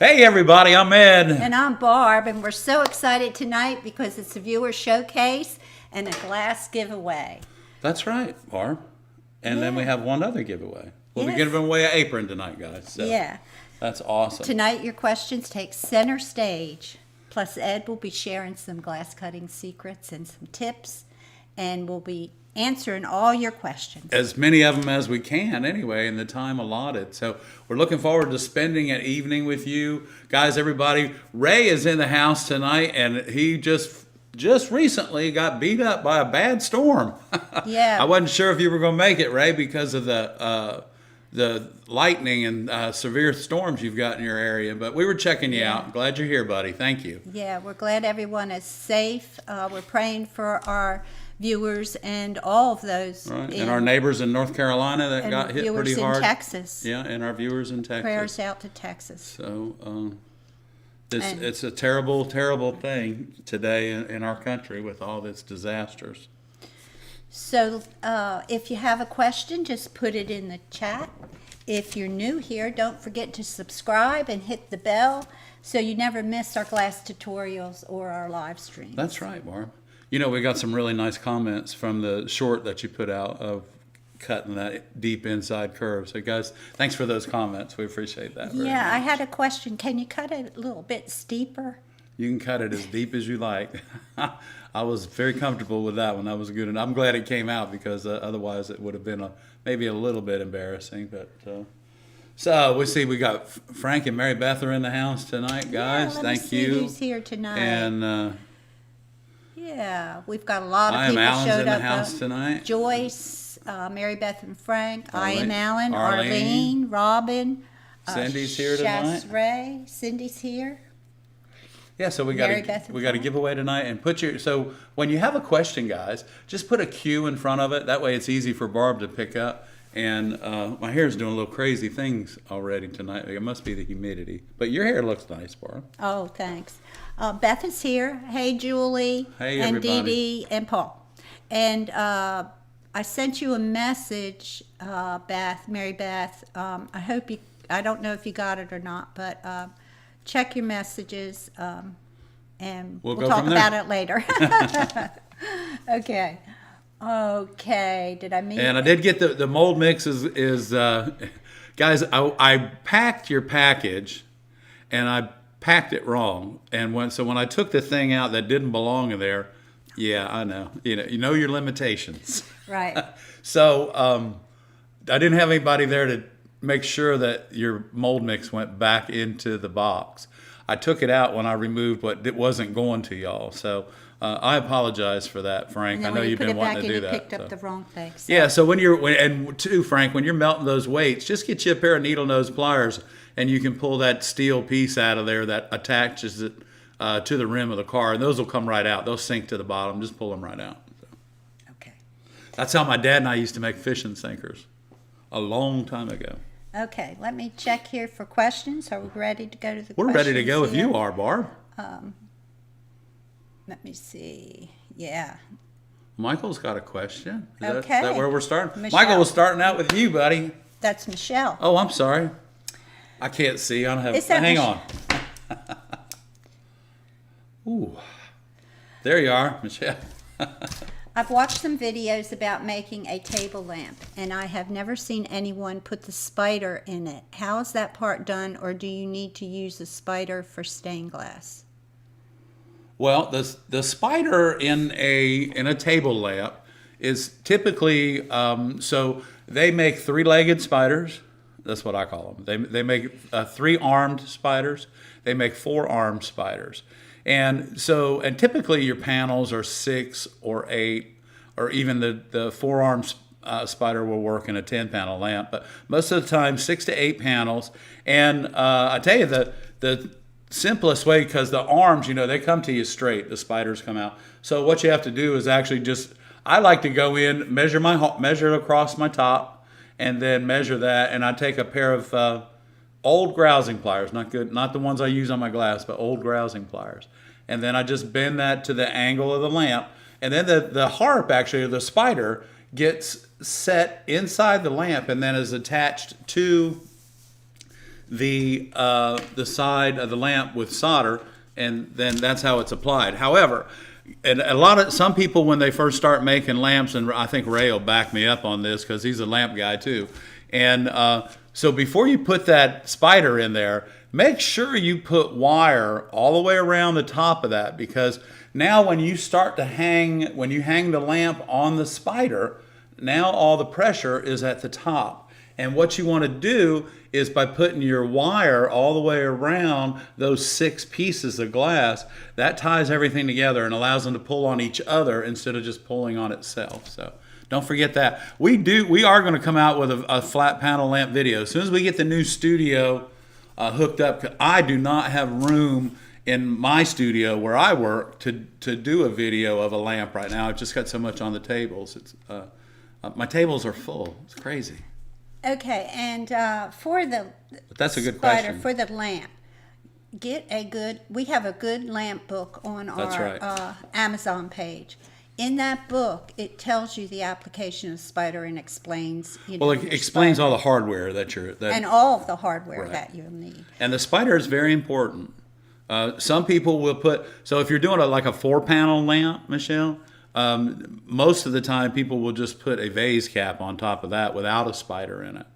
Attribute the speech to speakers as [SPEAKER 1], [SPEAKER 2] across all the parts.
[SPEAKER 1] Hey everybody, I'm Ed.
[SPEAKER 2] And I'm Barb, and we're so excited tonight because it's a viewer showcase and a glass giveaway.
[SPEAKER 1] That's right, Barb. And then we have one other giveaway. We'll be giving away an apron tonight, guys. So
[SPEAKER 2] Yeah.
[SPEAKER 1] that's awesome.
[SPEAKER 2] Tonight your questions take center stage. Plus Ed will be sharing some glass cutting secrets and some tips, and we'll be answering all your questions.
[SPEAKER 1] As many of them as we can anyway in the time allotted. So we're looking forward to spending an evening with you. Guys, everybody, Ray is in the house tonight, and he just recently got beat up by a bad storm.
[SPEAKER 2] Yeah.
[SPEAKER 1] I wasn't sure if you were going to make it, Ray, because of the lightning and severe storms you've got in your area. But we were checking you out. Glad you're here, buddy. Thank you.
[SPEAKER 2] Yeah, we're glad everyone is safe. We're praying for our viewers and all of those.
[SPEAKER 1] Right. And our neighbors in North Carolina that got hit pretty hard.
[SPEAKER 2] Viewers in Texas.
[SPEAKER 1] Yeah, and our viewers in Texas.
[SPEAKER 2] Prayers out to Texas.
[SPEAKER 1] So it's a terrible, terrible thing today in our country with all these disasters.
[SPEAKER 2] So if you have a question, just put it in the chat. If you're new here, don't forget to subscribe and hit the bell so you never miss our glass tutorials or our live streams.
[SPEAKER 1] That's right, Barb. You know, we got some really nice comments from the short that you put out of cutting that deep inside curve. So guys, thanks for those comments. We appreciate that very much.
[SPEAKER 2] I had a question. Can you cut it a little bit steeper?
[SPEAKER 1] You can cut it as deep as you like. I was very comfortable with that one. That was good. And I'm glad it came out because otherwise it would have been maybe a little bit embarrassing. But so we see we got Frank and Mary Beth are in the house tonight, guys.
[SPEAKER 2] Let
[SPEAKER 1] Thank
[SPEAKER 2] me see
[SPEAKER 1] you.
[SPEAKER 2] Who's here tonight?
[SPEAKER 1] And
[SPEAKER 2] yeah, we've got a lot of
[SPEAKER 1] I am
[SPEAKER 2] people
[SPEAKER 1] Alan's
[SPEAKER 2] showed
[SPEAKER 1] in the
[SPEAKER 2] up.
[SPEAKER 1] house tonight.
[SPEAKER 2] Joyce, Mary Beth and Frank. I am Alan.
[SPEAKER 1] Arlene.
[SPEAKER 2] Arlene, Robin.
[SPEAKER 1] Cindy's here tonight.
[SPEAKER 2] Ray. Cindy's here.
[SPEAKER 1] Yeah, so we got a giveaway tonight, and so when you have a question, guys, just put a Q in front of it. That way, it's easy for Barb to pick up. And my hair's doing little crazy things already tonight. It must be the humidity, but your hair looks nice, Barb.
[SPEAKER 2] Oh, thanks. Beth is here. Hey, Julie.
[SPEAKER 1] Hey,
[SPEAKER 2] and
[SPEAKER 1] everybody.
[SPEAKER 2] Dee Dee and Paul. And I sent you a message, Mary Beth. I don't know if you got it or not, but check your messages, and we'll talk about it later. Okay. Okay. Did I mean?
[SPEAKER 1] And I did get the mold mix is guys. I packed your package, and I packed it wrong. And when I took the thing out that didn't belong in there, yeah, I know. You know your limitations.
[SPEAKER 2] Right.
[SPEAKER 1] So I didn't have anybody there to make sure that your mold mix went back into the box. I took it out when I removed what it wasn't going to y'all. So I apologize for that, Frank. I know you've been wanting to do that.
[SPEAKER 2] You picked up the wrong thing. So.
[SPEAKER 1] Yeah. So Frank, when you're melting those weights, just get you a pair of needle nose pliers, and you can pull that steel piece out of there that attaches it to the rim of the car, and those will come right out. They'll sink to the bottom. Just pull them right out. So.
[SPEAKER 2] Okay.
[SPEAKER 1] That's how my dad and I used to make fishing sinkers a long time ago.
[SPEAKER 2] Okay, let me check here for questions. Are we ready to go to the questions?
[SPEAKER 1] We're ready to go if you are, Barb.
[SPEAKER 2] Let me see. Yeah.
[SPEAKER 1] Michael's got a question. Is
[SPEAKER 2] Okay.
[SPEAKER 1] that where we're starting?
[SPEAKER 2] Michelle.
[SPEAKER 1] Michael was starting out with you, buddy.
[SPEAKER 2] That's Michelle.
[SPEAKER 1] Oh, I'm sorry. I can't see. I don't have.
[SPEAKER 2] Is that
[SPEAKER 1] Hang on. Ooh. There you are, Michelle.
[SPEAKER 2] I've watched some videos about making a table lamp, and I have never seen anyone put the spider in it. How is that part done, or do you need to use the spider for stained glass?
[SPEAKER 1] Well, the spider in a table lamp is typically so they make three-legged spiders. That's what I call them. They make three-armed spiders. They make four-armed spiders. And typically your panels are 6 or 8, or even the four-arm spider will work in a 10-panel lamp. But most of the time, 6 to 8 panels. And I tell you, the simplest way, because the arms, they come to you straight. The spiders come out. So what you have to do is actually I like to go in, measure across my top, and then measure that. And I take a pair of old grousing pliers, not the ones I use on my glass, but old grousing pliers. And then I just bend that to the angle of the lamp. And then the harp, actually, or the spider, gets set inside the lamp and then is attached to the side of the lamp with solder, and then that's how it's applied. However, and some people, when they first start making lamps, and I think Ray will back me up on this because he's a lamp guy too. And so before you put that spider in there, make sure you put wire all the way around the top of that, because now when you hang the lamp on the spider, now all the pressure is at the top. And what you want to do is, by putting your wire all the way around those 6 pieces of glass, that ties everything together and allows them to pull on each other instead of just pulling on itself. So don't forget that. We are going to come out with a flat panel lamp video. As soon as we get the new studio hooked up, I do not have room in my studio where I work to do a video of a lamp right now. I've just got so much on the tables. My tables are full. It's crazy.
[SPEAKER 2] Okay, and for the
[SPEAKER 1] But that's a good
[SPEAKER 2] spider,
[SPEAKER 1] question.
[SPEAKER 2] for the lamp, we have a good lamp book on
[SPEAKER 1] That's
[SPEAKER 2] our
[SPEAKER 1] right.
[SPEAKER 2] Amazon page. In that book, it tells you the application of spider and explains,
[SPEAKER 1] Well, it
[SPEAKER 2] your
[SPEAKER 1] explains
[SPEAKER 2] spider
[SPEAKER 1] all the hardware
[SPEAKER 2] and all of the hardware
[SPEAKER 1] Right.
[SPEAKER 2] that you'll need.
[SPEAKER 1] And the spider is very important. Some people will so if you're doing like a 4-panel lamp, Michelle, most of the time people will just put a vase cap on top of that without a spider in it,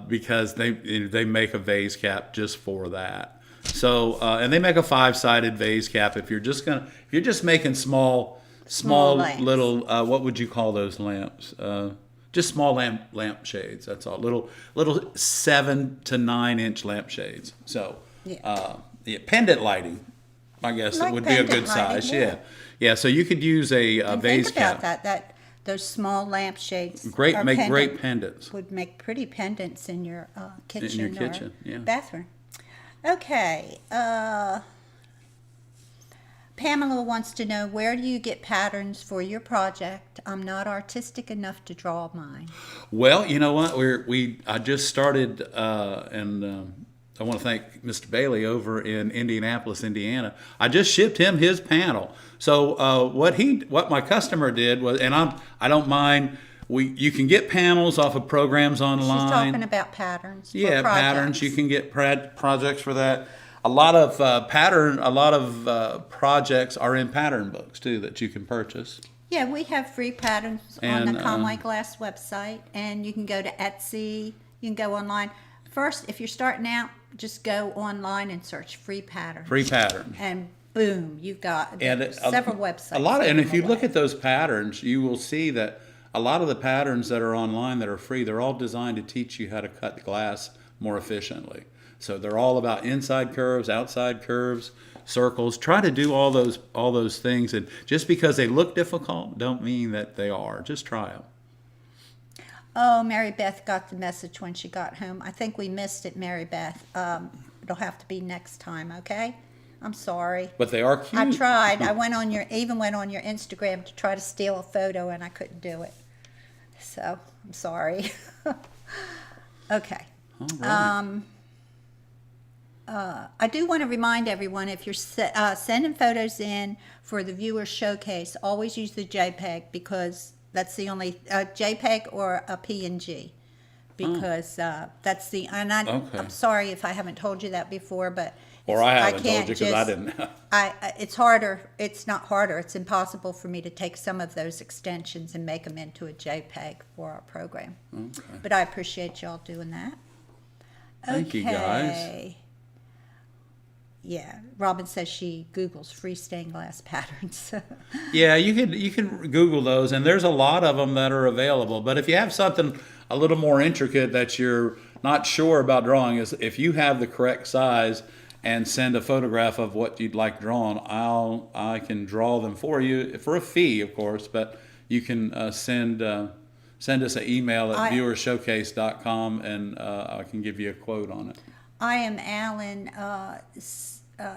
[SPEAKER 1] because they make a vase cap just for that. So and they make a 5-sided vase cap if you're just making small
[SPEAKER 2] lamps.
[SPEAKER 1] little what would you call those lamps? Just small lamp shades. That's all. Little 7 to 9 inch lamp shades. So pendant lighting, I guess
[SPEAKER 2] Like
[SPEAKER 1] it would be a good
[SPEAKER 2] pendant lighting,
[SPEAKER 1] size.
[SPEAKER 2] yeah.
[SPEAKER 1] Yeah. So you could use a
[SPEAKER 2] And
[SPEAKER 1] vase
[SPEAKER 2] think about
[SPEAKER 1] cap.
[SPEAKER 2] that those small lampshades
[SPEAKER 1] Make great pendants.
[SPEAKER 2] would make pretty pendants in your kitchen,
[SPEAKER 1] kitchen,
[SPEAKER 2] or
[SPEAKER 1] yeah.
[SPEAKER 2] bathroom. Okay. Pamela wants to know, where do you get patterns for your project? I'm not artistic enough to draw mine.
[SPEAKER 1] Well, you know what? I just started, and I want to thank Mr. Bailey over in Indianapolis, Indiana. I just shipped him his panel. So what my customer did was, and I don't mind. You can get panels off of programs online.
[SPEAKER 2] She's talking about patterns.
[SPEAKER 1] Yeah,
[SPEAKER 2] for projects.
[SPEAKER 1] patterns. You can get projects for that. A lot of projects are in pattern books too that you can purchase.
[SPEAKER 2] Yeah, we have free patterns on the
[SPEAKER 1] And,
[SPEAKER 2] Conway Glass website, and you can go to Etsy. You can go online. First, if you're starting out, just go online and search free patterns.
[SPEAKER 1] Free patterns.
[SPEAKER 2] And boom, you've got
[SPEAKER 1] And
[SPEAKER 2] several websites.
[SPEAKER 1] And if you look
[SPEAKER 2] away.
[SPEAKER 1] at those patterns, you will see that a lot of the patterns that are online that are free, they're all designed to teach you how to cut glass more efficiently. So they're all about inside curves, outside curves, circles. Try to do all those things, and just because they look difficult, don't mean that they are. Just try them.
[SPEAKER 2] Oh, Mary Beth got the message when she got home. I think we missed it, Mary Beth. It'll have to be next time, okay? I'm sorry.
[SPEAKER 1] But they are cute.
[SPEAKER 2] I tried. I went on your Instagram to try to steal a photo, and I couldn't do it. So I'm sorry. Okay.
[SPEAKER 1] All right.
[SPEAKER 2] I do want to remind everyone, if you're sending photos in for the viewer showcase, always use the JPEG, because that's the only JPEG or a PNG, because that's the. And
[SPEAKER 1] Okay.
[SPEAKER 2] I'm sorry if I haven't told you that before, but
[SPEAKER 1] Or I haven't told
[SPEAKER 2] can't
[SPEAKER 1] you because I didn't know.
[SPEAKER 2] It's harder. It's not harder. It's impossible for me to take some of those extensions and make them into a JPEG for our program.
[SPEAKER 1] Okay.
[SPEAKER 2] But I appreciate y'all doing that.
[SPEAKER 1] Thank you, guys.
[SPEAKER 2] Okay. Yeah, Robin says she Googles free stained glass patterns.
[SPEAKER 1] Yeah, you can Google those, and there's a lot of them that are available. But if you have something a little more intricate that you're not sure about drawing, is if you have the correct size and send a photograph of what you'd like drawn, I can draw them for you for a fee, of course. But you can send us an email at viewershowcase.com, and I can give you a quote on it.
[SPEAKER 2] I am Alan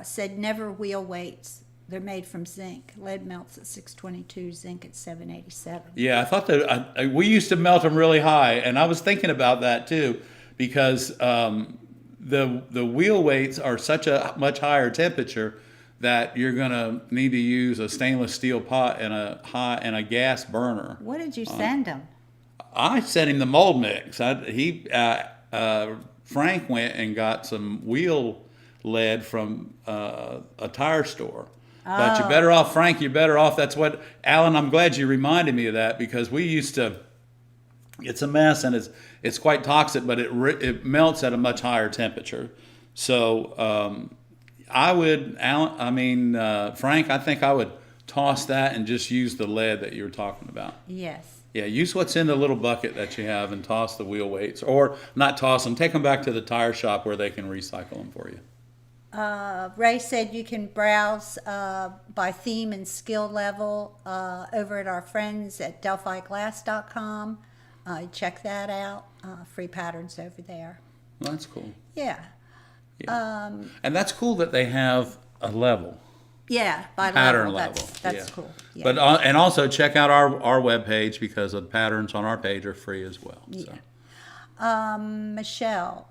[SPEAKER 2] said never wheel weights. They're made from zinc. Lead melts at 622, zinc at 787.
[SPEAKER 1] Yeah, I thought that we used to melt them really high, and I was thinking about that too, because the wheel weights are such a much higher temperature that you're gonna need to use a stainless steel pot and a gas burner.
[SPEAKER 2] What did you send him?
[SPEAKER 1] I sent him the mold mix. Frank went and got some wheel lead from a tire store. But you're better off, Frank, you're better off. That's what, Alan, I'm glad you reminded me of that, because we used to, it's a mess and it's quite toxic, but it melts at a much higher temperature. So I would, Frank, I think I would toss that and just use the lead that you were talking about.
[SPEAKER 2] Yes.
[SPEAKER 1] Yeah, use what's in the little bucket that you have and toss the wheel weights. Or not toss them, take them back to the tire shop where they can recycle them for you.
[SPEAKER 2] Ray said you can browse by theme and skill level over at our friends at ARTyRV.com. Check that out. Free patterns over there.
[SPEAKER 1] Well, that's cool.
[SPEAKER 2] Yeah.
[SPEAKER 1] And that's cool that they have a level.
[SPEAKER 2] Yeah, by
[SPEAKER 1] Pattern
[SPEAKER 2] level.
[SPEAKER 1] level.
[SPEAKER 2] That's cool. Yeah.
[SPEAKER 1] But and also check out our webpage, because the patterns on our page are free as well. So.
[SPEAKER 2] Yeah. Michelle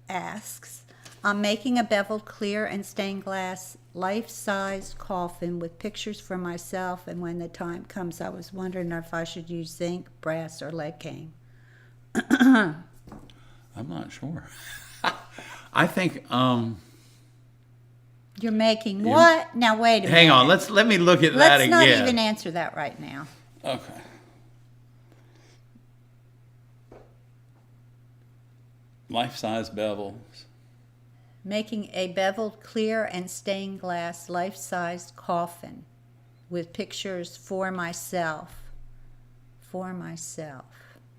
[SPEAKER 2] asks, I'm making a beveled clear and stained glass life-sized coffin with pictures for myself, and when the time comes, I was wondering if I should use zinc, brass, or lead cane.
[SPEAKER 1] I'm not sure. I think
[SPEAKER 2] You're making what? Now wait a minute.
[SPEAKER 1] hang on, let me look at that again.
[SPEAKER 2] Let's not even answer that right now.
[SPEAKER 1] Okay. Life-size bevels.
[SPEAKER 2] Making a beveled clear and stained glass life-sized coffin with pictures for myself. For myself.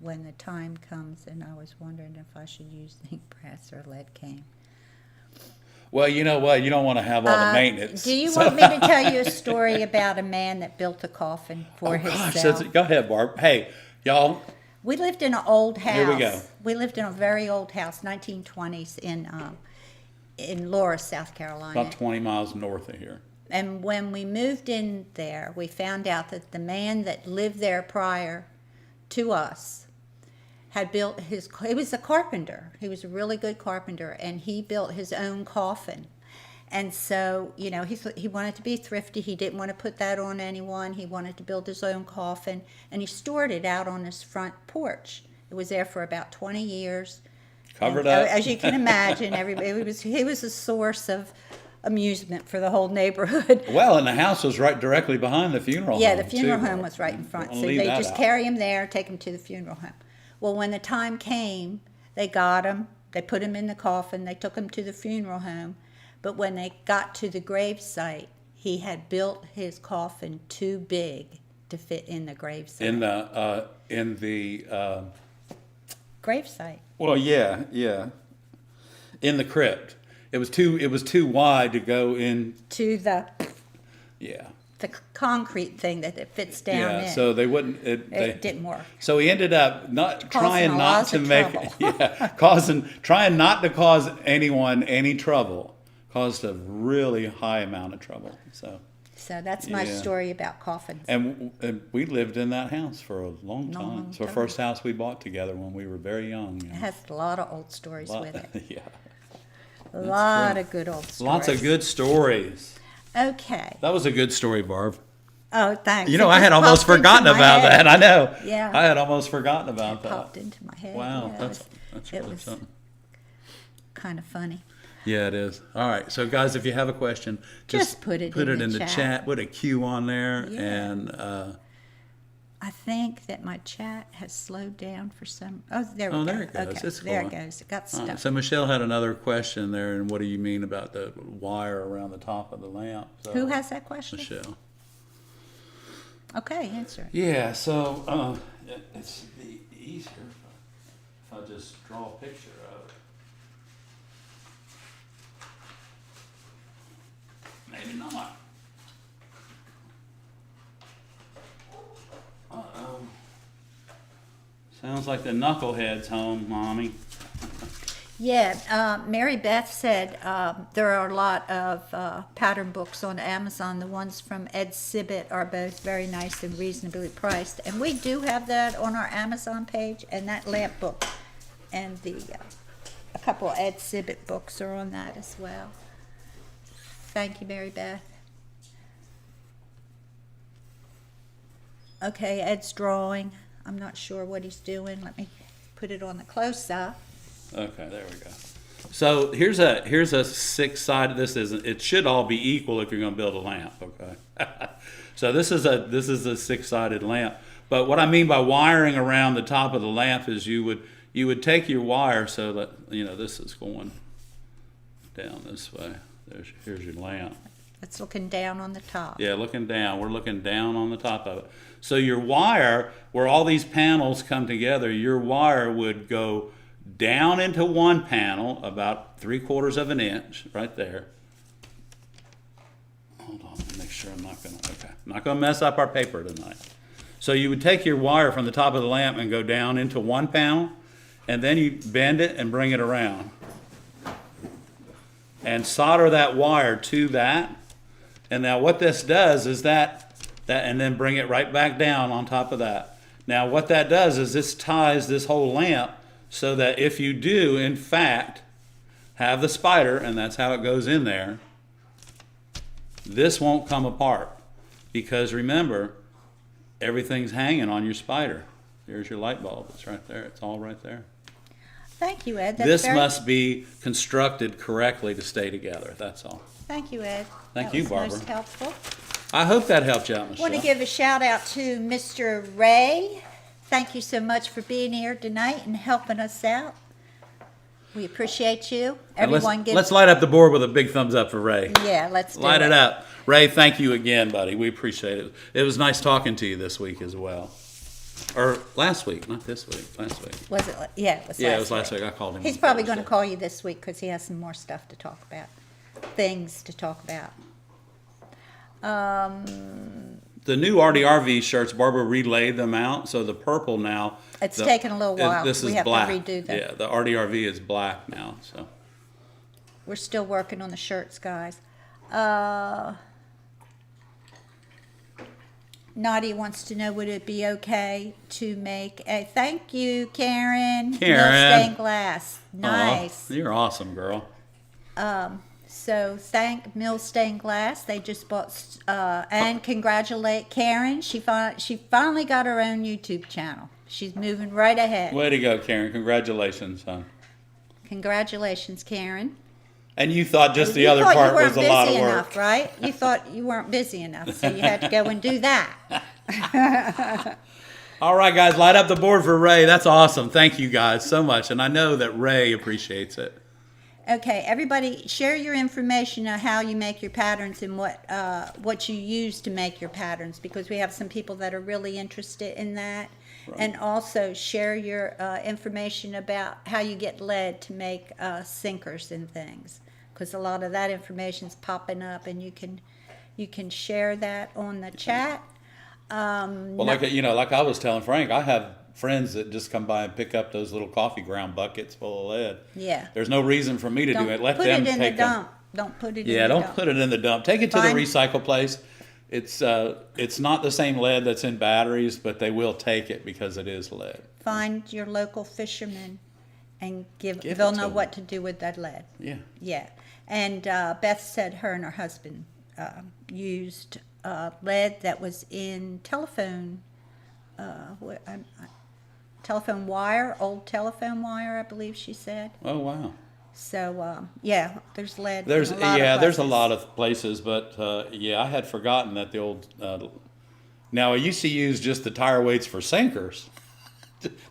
[SPEAKER 2] When the time comes, and I was wondering if I should use zinc, brass, or lead cane.
[SPEAKER 1] Well, you know what? You don't want to have all the maintenance.
[SPEAKER 2] Do you want me to tell you a story about a man that built a coffin for himself?
[SPEAKER 1] Go ahead, Barb. Hey, y'all.
[SPEAKER 2] We lived in an old house.
[SPEAKER 1] Here we go.
[SPEAKER 2] We lived in a very old house, 1920s, in Laura, South Carolina.
[SPEAKER 1] About 20 miles north of here.
[SPEAKER 2] And when we moved in there, we found out that the man that lived there prior to us had built he was a carpenter. He was a really good carpenter, and he built his own coffin. And so, he wanted to be thrifty. He didn't want to put that on anyone. He wanted to build his own coffin, and he stored it out on his front porch. It was there for about 20 years.
[SPEAKER 1] Covered up.
[SPEAKER 2] As you can imagine, he was a source of amusement for the whole neighborhood.
[SPEAKER 1] Well, and the house was right directly behind the funeral home.
[SPEAKER 2] Yeah, the funeral
[SPEAKER 1] too.
[SPEAKER 2] home was right in front.
[SPEAKER 1] Don't
[SPEAKER 2] So
[SPEAKER 1] leave
[SPEAKER 2] they
[SPEAKER 1] that
[SPEAKER 2] just
[SPEAKER 1] out.
[SPEAKER 2] carry him there, take him to the funeral home. Well, when the time came, they got him, they put him in the coffin, they took him to the funeral home. But when they got to the gravesite, he had built his coffin too big to fit in the gravesite.
[SPEAKER 1] In the
[SPEAKER 2] Gravesite.
[SPEAKER 1] well, yeah. In the crypt. It was too wide to go in.
[SPEAKER 2] To the concrete thing that it fits down in.
[SPEAKER 1] Yeah, so they wouldn't.
[SPEAKER 2] It didn't work.
[SPEAKER 1] So he ended up trying not to make
[SPEAKER 2] trouble.
[SPEAKER 1] trying not to cause anyone any trouble. Caused a really high amount of trouble. So
[SPEAKER 2] that's my story about coffins.
[SPEAKER 1] And we lived in that house for a long time.
[SPEAKER 2] Long
[SPEAKER 1] It's our
[SPEAKER 2] time.
[SPEAKER 1] first house we bought together when we were very young.
[SPEAKER 2] It has a lot of old stories with it.
[SPEAKER 1] Yeah.
[SPEAKER 2] A lot of good old stories.
[SPEAKER 1] Lots of good stories.
[SPEAKER 2] Okay.
[SPEAKER 1] That was a good story, Barb.
[SPEAKER 2] Oh, thanks.
[SPEAKER 1] You know,
[SPEAKER 2] It
[SPEAKER 1] I had
[SPEAKER 2] just
[SPEAKER 1] almost
[SPEAKER 2] popped into
[SPEAKER 1] forgotten
[SPEAKER 2] my
[SPEAKER 1] about
[SPEAKER 2] head.
[SPEAKER 1] that. I know.
[SPEAKER 2] Yeah.
[SPEAKER 1] I had almost forgotten about
[SPEAKER 2] It
[SPEAKER 1] that.
[SPEAKER 2] popped into my head.
[SPEAKER 1] Wow,
[SPEAKER 2] Yeah,
[SPEAKER 1] that's
[SPEAKER 2] it
[SPEAKER 1] really
[SPEAKER 2] was
[SPEAKER 1] something.
[SPEAKER 2] kind of funny.
[SPEAKER 1] Yeah, it is. All right, so guys, if you have a question,
[SPEAKER 2] Just put it in the
[SPEAKER 1] the
[SPEAKER 2] chat.
[SPEAKER 1] Put a Q on there,
[SPEAKER 2] Yeah.
[SPEAKER 1] and
[SPEAKER 2] I think that my chat has slowed down for some. Oh, there we
[SPEAKER 1] Oh,
[SPEAKER 2] go.
[SPEAKER 1] there it goes.
[SPEAKER 2] Okay,
[SPEAKER 1] It's
[SPEAKER 2] there
[SPEAKER 1] cool.
[SPEAKER 2] it goes. It got stuck.
[SPEAKER 1] so Michelle had another question there, and what do you mean about the wire around the top of the lamp? So,
[SPEAKER 2] Who has that question?
[SPEAKER 1] Michelle.
[SPEAKER 2] Okay, answer it.
[SPEAKER 1] Yeah, so it's be easier if I just draw a picture of it. Maybe not. Uh-oh. Sounds like the knucklehead's home, Mommy.
[SPEAKER 2] Yeah, Mary Beth said there are a lot of pattern books on Amazon. The ones from Ed Sibbett are both very nice and reasonably priced. And we do have that on our Amazon page, and that lamp book and a couple of Ed Sibbett books are on that as well. Thank you, Mary Beth. Okay, Ed's drawing. I'm not sure what he's doing. Let me put it on the close-up.
[SPEAKER 1] Okay, there we go. So here's a six-sided. This isn't. It should all be equal if you're going to build a lamp. Okay. So this is a six-sided lamp. But what I mean by wiring around the top of the lamp is you would take your wire so that this is going down this way. Here's your lamp.
[SPEAKER 2] It's looking down on the top.
[SPEAKER 1] Yeah, looking down. We're looking down on the top of it. So your wire, where all these panels come together, your wire would go down into one panel about 3/4 of an inch, right there. Hold on, let me make sure I'm not gonna mess up our paper tonight. So you would take your wire from the top of the lamp and go down into one panel, and then you bend it and bring it around. And solder that wire to that. And now what this does is that and then bring it right back down on top of that. Now what that does is this ties this whole lamp so that if you do, in fact, have the spider, and that's how it goes in there, this won't come apart. Because remember, everything's hanging on your spider. There's your light bulb. It's right there. It's all right there.
[SPEAKER 2] Thank you, Ed.
[SPEAKER 1] This must be constructed correctly to stay together. That's all.
[SPEAKER 2] Thank you, Ed.
[SPEAKER 1] Thank you, Barbara.
[SPEAKER 2] That was most helpful.
[SPEAKER 1] I hope that helped you out,
[SPEAKER 2] I
[SPEAKER 1] Michelle.
[SPEAKER 2] want to give a shout out to Mr. Ray. Thank you so much for being here tonight and helping us out. We appreciate you.
[SPEAKER 1] And
[SPEAKER 2] Everyone
[SPEAKER 1] let's light up the board with a big thumbs up for Ray.
[SPEAKER 2] Yeah, let's do
[SPEAKER 1] Light it up. Ray, thank you again, buddy. We appreciate it. It was nice talking to you this week as well. Or last week, not this week. Last week.
[SPEAKER 2] Was it? Yeah, it was.
[SPEAKER 1] Yeah, it was last week. I called him.
[SPEAKER 2] He's
[SPEAKER 1] on
[SPEAKER 2] probably going to
[SPEAKER 1] Thursday.
[SPEAKER 2] call you this week because he has some more stuff to talk about, things to talk about.
[SPEAKER 1] The new ARTyRV shirts, Barbara relayed them out, so the purple now.
[SPEAKER 2] It's taken a little while.
[SPEAKER 1] This
[SPEAKER 2] We
[SPEAKER 1] is
[SPEAKER 2] have to
[SPEAKER 1] black.
[SPEAKER 2] redo them.
[SPEAKER 1] Yeah, the ARTyRV is black now. So
[SPEAKER 2] We're still working on the shirts, guys. Nadia wants to know, would it be okay to make a thank you, Karen?
[SPEAKER 1] Karen.
[SPEAKER 2] No stained glass. Nice.
[SPEAKER 1] Aw, you're awesome, girl.
[SPEAKER 2] So thank Mill Stained Glass. They just bought, and congratulate Karen. She finally got her own YouTube channel. She's moving right ahead.
[SPEAKER 1] Way to go, Karen. Congratulations, son.
[SPEAKER 2] Congratulations, Karen.
[SPEAKER 1] And you thought just the
[SPEAKER 2] You
[SPEAKER 1] other
[SPEAKER 2] thought
[SPEAKER 1] part
[SPEAKER 2] you weren't
[SPEAKER 1] was a lot of
[SPEAKER 2] busy
[SPEAKER 1] work.
[SPEAKER 2] enough, right? You thought you weren't busy enough, so you had to go and do that.
[SPEAKER 1] All right, guys, light up the board for Ray. That's awesome. Thank you guys so much. And I know that Ray appreciates it.
[SPEAKER 2] Okay, everybody, share your information on how you make your patterns and what you use to make your patterns, because we have some people that are really interested in that. Right. And also share your information about how you get lead to make sinkers and things, because a lot of that information is popping up, and you can share that on the chat.
[SPEAKER 1] Well, like I was telling Frank, I have friends that just come by and pick up those little coffee ground buckets full of lead.
[SPEAKER 2] Yeah.
[SPEAKER 1] There's no reason for me to do it. Let them take them.
[SPEAKER 2] Put it in the dump. Don't put it in the dump.
[SPEAKER 1] Yeah, don't put it in the dump. Take it to the recycle place. It's not the same lead that's in batteries, but they will take it because it is lead.
[SPEAKER 2] Find your local fisherman and
[SPEAKER 1] Give
[SPEAKER 2] they'll
[SPEAKER 1] it to
[SPEAKER 2] know
[SPEAKER 1] them.
[SPEAKER 2] what to do with that lead.
[SPEAKER 1] Yeah.
[SPEAKER 2] Yeah. And Beth said her and her husband used lead that was in telephone wire, old telephone wire, I believe she said.
[SPEAKER 1] Oh, wow.
[SPEAKER 2] So, yeah, there's lead
[SPEAKER 1] There's
[SPEAKER 2] in a lot of
[SPEAKER 1] there's a
[SPEAKER 2] places.
[SPEAKER 1] lot of places, but I had forgotten that the old. Now I used to use just the tire weights for sinkers,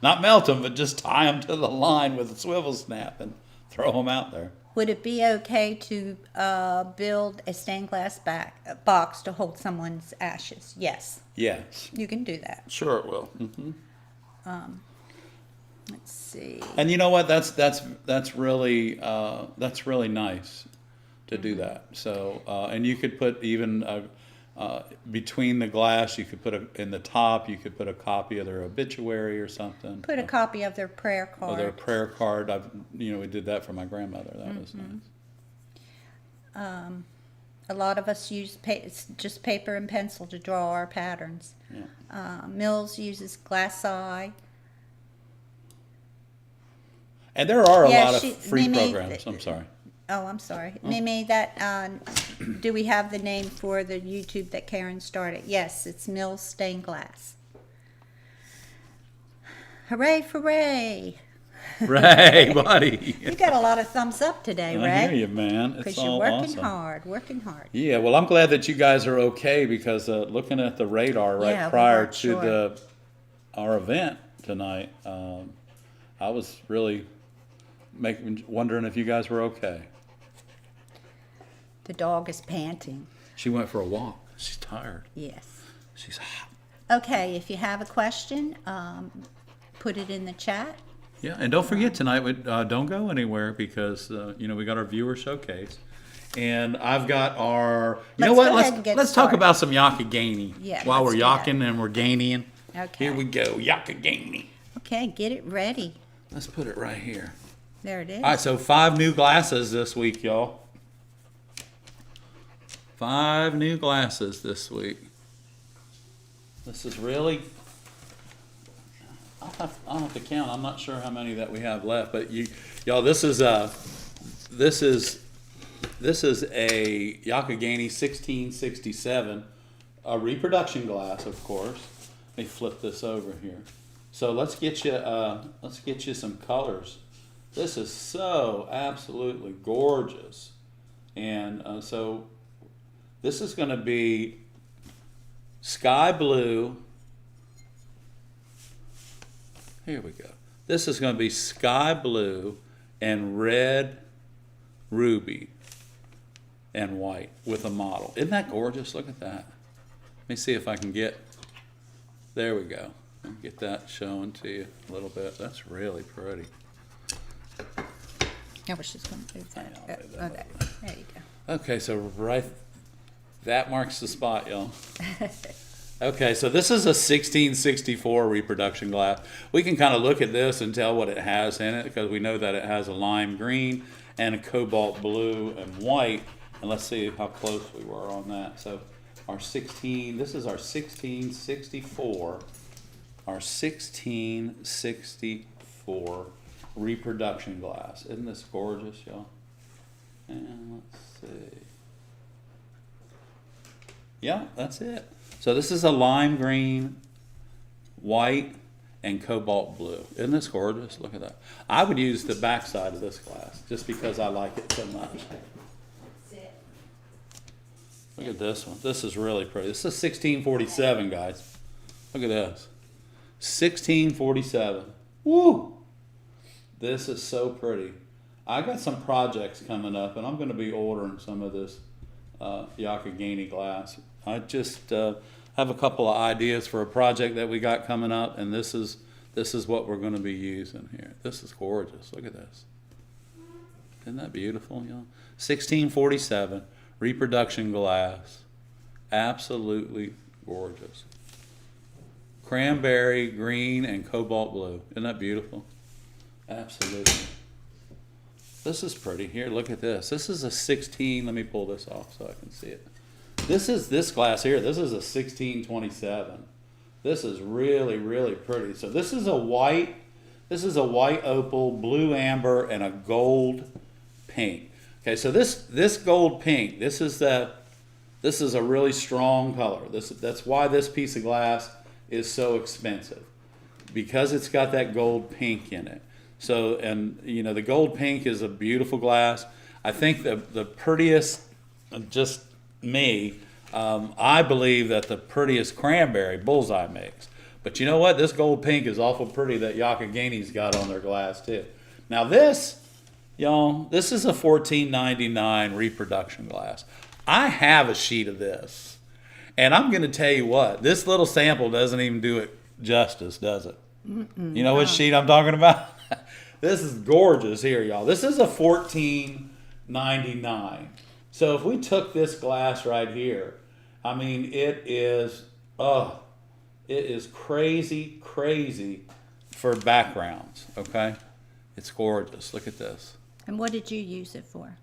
[SPEAKER 1] not melt them, but just tie them to the line with a swivel snap and throw them out there.
[SPEAKER 2] Would it be okay to build a stained glass box to hold someone's ashes? Yes,
[SPEAKER 1] Yes,
[SPEAKER 2] you can do that.
[SPEAKER 1] sure it will. Mm-hmm.
[SPEAKER 2] Let's see.
[SPEAKER 1] And you know what? That's really nice to do that. So and you could put even between the glass, you could put in the top. You could put a copy of their obituary or something.
[SPEAKER 2] Put a copy of their prayer card.
[SPEAKER 1] Or their prayer card. We did that for my grandmother. That was nice.
[SPEAKER 2] A lot of us use just paper and pencil to draw our patterns.
[SPEAKER 1] Yeah.
[SPEAKER 2] Mills uses glass eye.
[SPEAKER 1] And there are a
[SPEAKER 2] Yeah,
[SPEAKER 1] lot of free
[SPEAKER 2] Mimi,
[SPEAKER 1] programs. I'm sorry.
[SPEAKER 2] Oh, I'm sorry. Mimi, do we have the name for the YouTube that Karen started? Yes, it's Mills Stained Glass. Hooray for Ray.
[SPEAKER 1] Ray, buddy.
[SPEAKER 2] You got a lot of thumbs up today,
[SPEAKER 1] I
[SPEAKER 2] Ray.
[SPEAKER 1] hear you, man. It's
[SPEAKER 2] Because you're
[SPEAKER 1] all
[SPEAKER 2] working
[SPEAKER 1] awesome.
[SPEAKER 2] hard, working hard.
[SPEAKER 1] Yeah, well, I'm glad that you guys are okay because looking at the radar right
[SPEAKER 2] Yeah, we
[SPEAKER 1] prior
[SPEAKER 2] weren't
[SPEAKER 1] to
[SPEAKER 2] sure.
[SPEAKER 1] our event tonight, I was really wondering if you guys were okay.
[SPEAKER 2] The dog is panting.
[SPEAKER 1] She went for a walk. She's tired.
[SPEAKER 2] Yes.
[SPEAKER 1] She's hot.
[SPEAKER 2] Okay, if you have a question, put it in the chat.
[SPEAKER 1] Yeah, and don't forget tonight, don't go anywhere because we got our viewer showcase, and I've got our. You know
[SPEAKER 2] Let's
[SPEAKER 1] what?
[SPEAKER 2] go ahead and get
[SPEAKER 1] Let's talk
[SPEAKER 2] started.
[SPEAKER 1] about some yakagani.
[SPEAKER 2] Yeah,
[SPEAKER 1] while
[SPEAKER 2] let's
[SPEAKER 1] we're
[SPEAKER 2] do that.
[SPEAKER 1] yaking and we're gaining.
[SPEAKER 2] Okay.
[SPEAKER 1] Here we go, yakagani.
[SPEAKER 2] Okay, get it ready.
[SPEAKER 1] Let's put it right here.
[SPEAKER 2] There it is.
[SPEAKER 1] All right, so 5 new glasses this week, y'all. 5 new glasses this week. This is really. I'll have to count. I'm not sure how many that we have left, but y'all, this is a Yakagani 1667, a reproduction glass, of course. Let me flip this over here. So let's get you some colors. This is so absolutely gorgeous, and so this is going to be sky blue. Here we go. This is going to be sky blue and red ruby and white with a model. Isn't that gorgeous? Look at that. Let me see if I can get, there we go. I'll get that showing to you a little bit. That's really pretty.
[SPEAKER 2] I was just going to move that.
[SPEAKER 1] Yeah, I'll move that
[SPEAKER 2] Okay, there you go.
[SPEAKER 1] Okay, so that marks the spot, y'all. Okay, so this is a 1664 reproduction glass. We can kind of look at this and tell what it has in it because we know that it has a lime green and a cobalt blue and white. And let's see how close we were on that. So this is our 1664. Our 1664 reproduction glass. Isn't this gorgeous, y'all? And let's see. Yeah, that's it. So this is a lime green, white, and cobalt blue. Isn't this gorgeous? Look at that. I would use the back side of this glass just because I like it so much. Look at this one. This is really pretty. This is 1647, guys. Look at this. 1647. Woo! This is so pretty. I got some projects coming up, and I'm going to be ordering some of this Yakagani glass. I just have a couple of ideas for a project that we got coming up, and this is what we're going to be using here. This is gorgeous. Look at this. Isn't that beautiful, y'all? 1647 reproduction glass. Absolutely gorgeous. Cranberry, green, and cobalt blue. Isn't that beautiful? Absolutely. This is pretty. Here, look at this. This is a 16. Let me pull this off so I can see it. This glass here. This is a 1627. This is really, really pretty. So this is a white. This is a white opal, blue amber, and a gold pink. Okay, so this gold pink. This is a really strong color. That's why this piece of glass is so expensive, because it's got that gold pink in it. So, and the gold pink is a beautiful glass. I think the prettiest, just me, I believe that the prettiest cranberry bullseye makes. But you know what? This gold pink is awful pretty that Yakagani's got on their glass too. Now this, y'all, this is a $14.99 reproduction glass. I have a sheet of this, and I'm going to tell you what, this little sample doesn't even do it justice, does it? You know what sheet I'm talking about? This is gorgeous here, y'all. This is a $14.99. So if we took this glass right here, I mean, it is crazy, crazy for backgrounds, okay? It's gorgeous. Look at this.
[SPEAKER 2] And what did you use it for?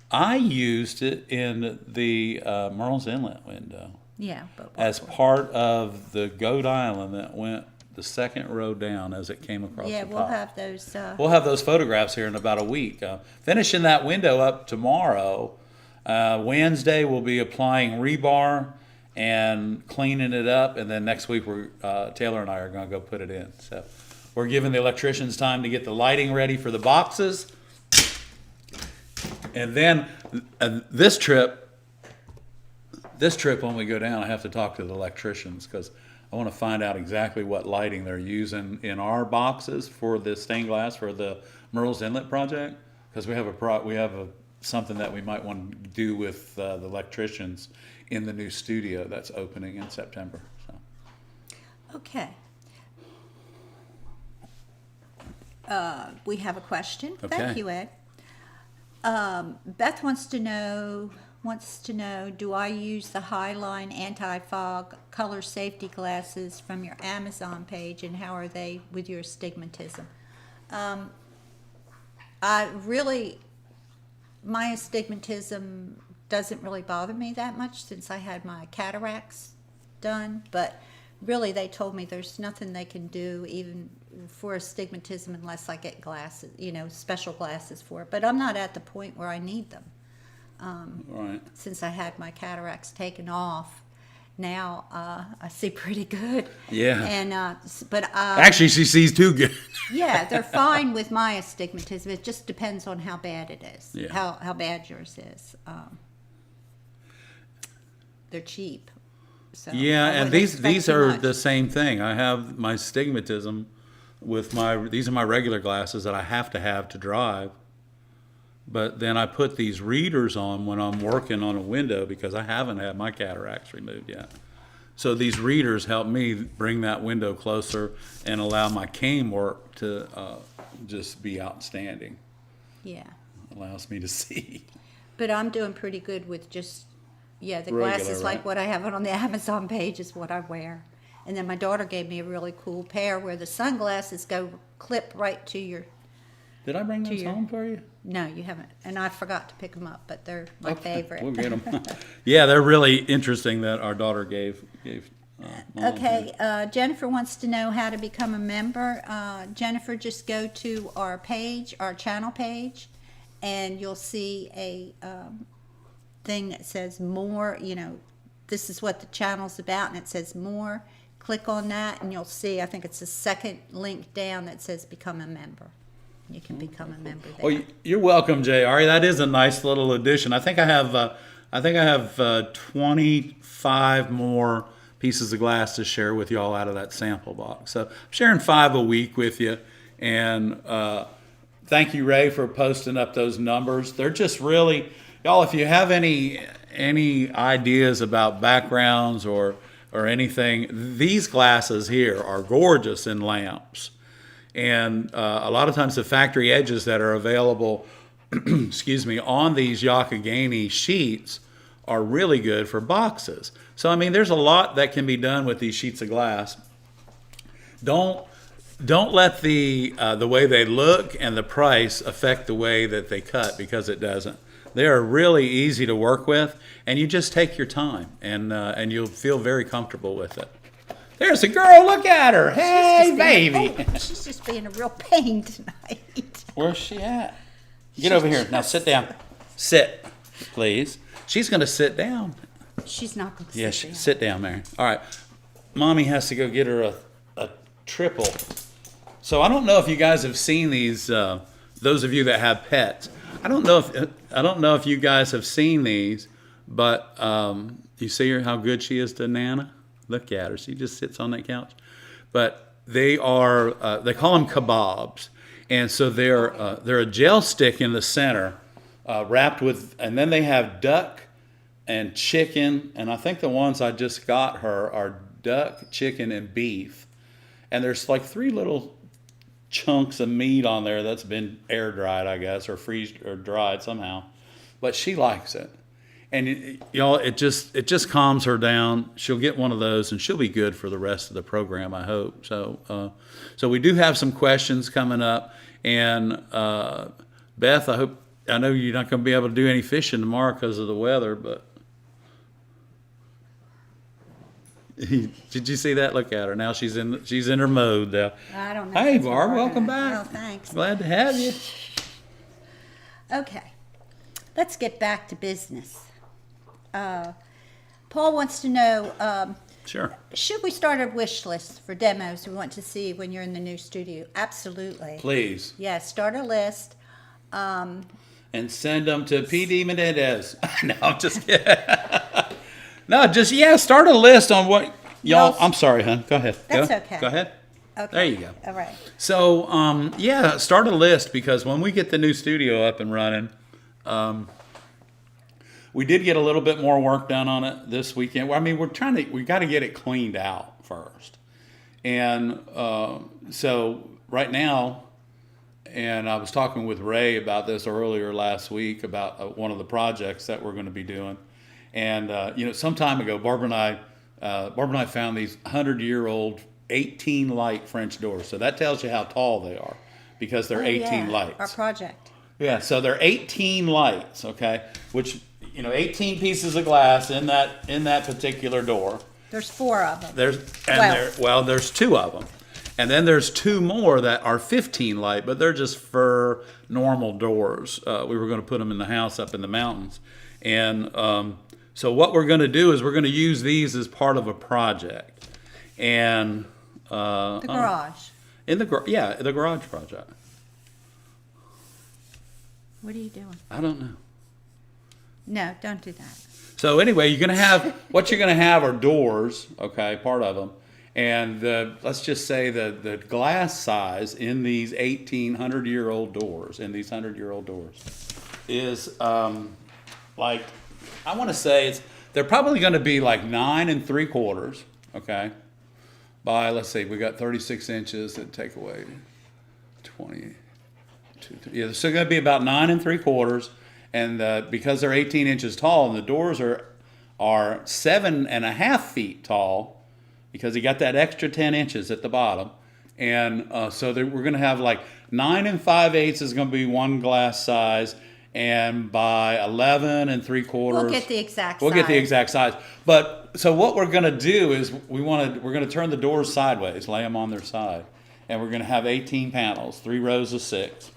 [SPEAKER 1] I used it in the Merle's Inlet window
[SPEAKER 2] Yeah, but what
[SPEAKER 1] as
[SPEAKER 2] for?
[SPEAKER 1] part of the Goat Island that went the second row down as it came across
[SPEAKER 2] Yeah,
[SPEAKER 1] the
[SPEAKER 2] we'll
[SPEAKER 1] top.
[SPEAKER 2] have those.
[SPEAKER 1] We'll have those photographs here in about a week. Finishing that window up tomorrow. Wednesday we'll be applying rebar and cleaning it up, and then next week Taylor and I are going to go put it in. So we're giving the electricians time to get the lighting ready for the boxes, and then this trip when we go down, I have to talk to the electricians because I want to find out exactly what lighting they're using in our boxes for the stained glass for the Merle's Inlet project, because we have something that we might want to do with the electricians in the new studio that's opening in September. So.
[SPEAKER 2] Okay. We have a question.
[SPEAKER 1] Okay.
[SPEAKER 2] Thank you, Ed. Beth wants to know, do I use the Highline anti-fog color safety glasses from your Amazon page, and how are they with your astigmatism? My astigmatism doesn't really bother me that much since I had my cataracts done, but really they told me there's nothing they can do even for astigmatism unless I get glasses, special glasses for it. But I'm not at the point where I need them.
[SPEAKER 1] Right.
[SPEAKER 2] Since I had my cataracts taken off, now I see pretty good.
[SPEAKER 1] Yeah.
[SPEAKER 2] And but
[SPEAKER 1] actually, she sees too good.
[SPEAKER 2] yeah, they're fine with my astigmatism. It just depends on how bad it is.
[SPEAKER 1] Yeah.
[SPEAKER 2] How bad yours is. They're cheap. So
[SPEAKER 1] Yeah,
[SPEAKER 2] I
[SPEAKER 1] and
[SPEAKER 2] wouldn't
[SPEAKER 1] these
[SPEAKER 2] expect too
[SPEAKER 1] are
[SPEAKER 2] much.
[SPEAKER 1] the same thing. I have my astigmatism with these are my regular glasses that I have to drive. But then I put these readers on when I'm working on a window because I haven't had my cataracts removed yet. So these readers help me bring that window closer and allow my cane work to just be outstanding.
[SPEAKER 2] Yeah.
[SPEAKER 1] Allows me to see.
[SPEAKER 2] But I'm doing pretty good with just, the
[SPEAKER 1] Regular,
[SPEAKER 2] glasses,
[SPEAKER 1] right?
[SPEAKER 2] like what I have on the Amazon page is what I wear. And then my daughter gave me a really cool pair where the sunglasses clip right to your.
[SPEAKER 1] Did I bring those
[SPEAKER 2] your-
[SPEAKER 1] home for you?
[SPEAKER 2] No, you haven't. And I forgot to pick them up, but they're my favorite.
[SPEAKER 1] We'll get them. Yeah, they're really interesting that our daughter gave Mom.
[SPEAKER 2] Okay, Jennifer wants to know how to become a member. Jennifer, just go to our page, our channel page, and you'll see a thing that says more, this is what the channel's about, and it says more. Click on that, and you'll see, I think it's the second link down that says become a member. You can become a member there.
[SPEAKER 1] Oh, you're welcome, JR. That is a nice little addition. I think I have 25 more pieces of glass to share with y'all out of that sample box. So I'm sharing 5 a week with you, and thank you, Ray, for posting up those numbers. They're just really, y'all. If you have any ideas about backgrounds or anything, these glasses here are gorgeous in lamps. And a lot of times the factory edges that are available, excuse me, on these Yakagani sheets are really good for boxes. So, I mean, there's a lot that can be done with these sheets of glass. Don't let the way they look and the price affect the way that they cut, because it doesn't. They are really easy to work with, and you just take your time, and you'll feel very comfortable with it. There's a girl, look at her. Hey, baby.
[SPEAKER 2] She's just being a real pain tonight.
[SPEAKER 1] Where's she at? Get over here. Now sit down. Sit, please. She's going to sit down.
[SPEAKER 2] She's not going to
[SPEAKER 1] Yeah,
[SPEAKER 2] sit down.
[SPEAKER 1] sit down, Mary. All right. Mommy has to go get her a triple. So I don't know if you guys have seen these, those of you that have pets. I don't know if you guys have seen these, but you see her, how good she is to Nana? Look at her. She just sits on that couch. But they call them kebabs. And so they're a gel stick in the center, wrapped with, and then they have duck and chicken. And I think the ones I just got her are duck, chicken, and beef. And there's like 3 little chunks of meat on there that's been air dried, I guess, or freezed or dried somehow. But she likes it. And y'all, it just calms her down. She'll get one of those, and she'll be good for the rest of the program, I hope. So, so we do have some questions coming up, and Beth, I know you're not going to be able to do any fishing tomorrow because of the weather, but did you see that? Look at her now. She's in her mode now.
[SPEAKER 2] I don't know.
[SPEAKER 1] Hey,
[SPEAKER 2] if that's
[SPEAKER 1] Barb,
[SPEAKER 2] what we're
[SPEAKER 1] welcome
[SPEAKER 2] gonna-
[SPEAKER 1] back.
[SPEAKER 2] Oh, thanks.
[SPEAKER 1] Glad to have you.
[SPEAKER 2] Okay, let's get back to business. Paul wants to know,
[SPEAKER 1] Sure.
[SPEAKER 2] should we start a wish list for demos we want to see when you're in the new studio? Absolutely.
[SPEAKER 1] Please.
[SPEAKER 2] Yeah, start a list.
[SPEAKER 1] And send them to PD Menendez. No, I'm just kidding. No, just, start a list on what y'all.
[SPEAKER 2] No.
[SPEAKER 1] I'm sorry, hon. Go ahead.
[SPEAKER 2] That's okay.
[SPEAKER 1] Go ahead.
[SPEAKER 2] Okay.
[SPEAKER 1] There you go.
[SPEAKER 2] All right.
[SPEAKER 1] So, start a list, because when we get the new studio up and running, we did get a little bit more work done on it this weekend. Well, I mean, we got to get it cleaned out first. And so right now, and I was talking with Ray about this earlier last week about one of the projects that we're going to be doing. And, some time ago, Barb and I found these 100-year-old 18 light French doors. So that tells you how tall they are, because they're 18 lights.
[SPEAKER 2] Our project.
[SPEAKER 1] Yeah, so they're 18 lights, okay? Which, 18 pieces of glass in that particular door.
[SPEAKER 2] There's 4 of them.
[SPEAKER 1] There's 2 of them. And then there's 2 more that are 15 light, but they're just for normal doors. We were going to put them in the house up in the mountains. And so what we're going to do is we're going to use these as part of a project. And
[SPEAKER 2] The garage.
[SPEAKER 1] the garage project.
[SPEAKER 2] What are you doing?
[SPEAKER 1] I don't know.
[SPEAKER 2] No, don't do that.
[SPEAKER 1] So anyway, you're going to have, what you're going to have are doors, okay, part of them. And let's just say the glass size in these 1,800-year-old doors, is like, I want to say they're probably going to be like 9 3/4, okay, by, let's see, we got 36 inches that take away 20. Yeah, so going to be about 9 3/4, and because they're 18 inches tall, and the doors are 7.5 feet tall, because he got that extra 10 inches at the bottom, and so we're going to have like 9 5/8 is going to be one glass size, and by 11 3/4,
[SPEAKER 2] We'll get the exact size.
[SPEAKER 1] We'll get the exact size. But so what we're going to do is we're going to turn the doors sideways, lay them on their side, and we're going to have 18 panels, 3 rows of 6.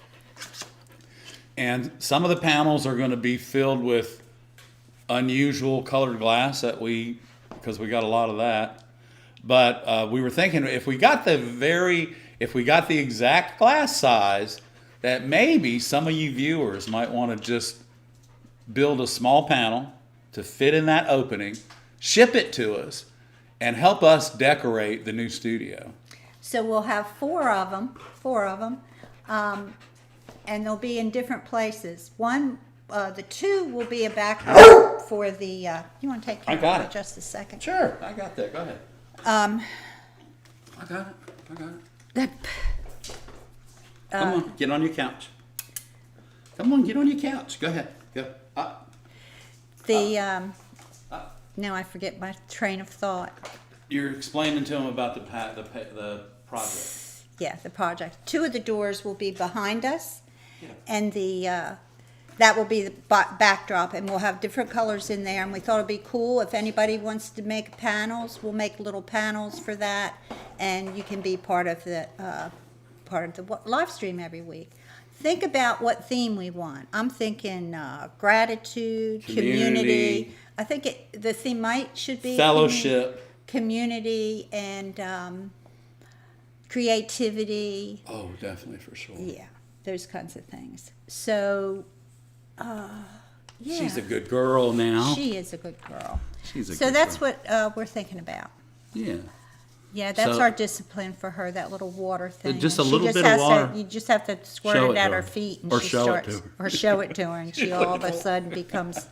[SPEAKER 1] And some of the panels are going to be filled with unusual colored glass because we got a lot of that. But we were thinking if we got the exact glass size, that maybe some of you viewers might want to just build a small panel to fit in that opening, ship it to us, and help us decorate the new studio.
[SPEAKER 2] So we'll have 4 of them, and they'll be in different places. The 2 will be a background for the. You want to take care of it just a second?
[SPEAKER 1] Sure, I got that. Go ahead. I got it. Come on, get on your couch. Come on, get on your couch. Go ahead. Go.
[SPEAKER 2] Now I forget my train of thought.
[SPEAKER 1] You're explaining to him about the project.
[SPEAKER 2] Yeah, the project. 2 of the doors will be behind us,
[SPEAKER 1] Yeah.
[SPEAKER 2] and that will be the backdrop, and we'll have different colors in there. And we thought it'd be cool if anybody wants to make panels, we'll make little panels for that, and you can be part of the live stream every week. Think about what theme we want. I'm thinking gratitude, community. I think the theme should be
[SPEAKER 1] Fellowship.
[SPEAKER 2] community, and creativity.
[SPEAKER 1] Oh, definitely, for sure.
[SPEAKER 2] Yeah, those kinds of things. So, yeah.
[SPEAKER 1] She's a good girl now.
[SPEAKER 2] She is a good girl.
[SPEAKER 1] So
[SPEAKER 2] that's what we're thinking about.
[SPEAKER 1] Yeah.
[SPEAKER 2] Yeah, that's
[SPEAKER 1] So-
[SPEAKER 2] our discipline for her, that little water thing.
[SPEAKER 1] Just a
[SPEAKER 2] She
[SPEAKER 1] little
[SPEAKER 2] just
[SPEAKER 1] bit of
[SPEAKER 2] has to-
[SPEAKER 1] water.
[SPEAKER 2] You just have to squirt
[SPEAKER 1] Show
[SPEAKER 2] it
[SPEAKER 1] it
[SPEAKER 2] at
[SPEAKER 1] to
[SPEAKER 2] her
[SPEAKER 1] her.
[SPEAKER 2] feet, and
[SPEAKER 1] Or
[SPEAKER 2] she
[SPEAKER 1] show it
[SPEAKER 2] starts,
[SPEAKER 1] to her.
[SPEAKER 2] or show it to her, and she all of a sudden becomes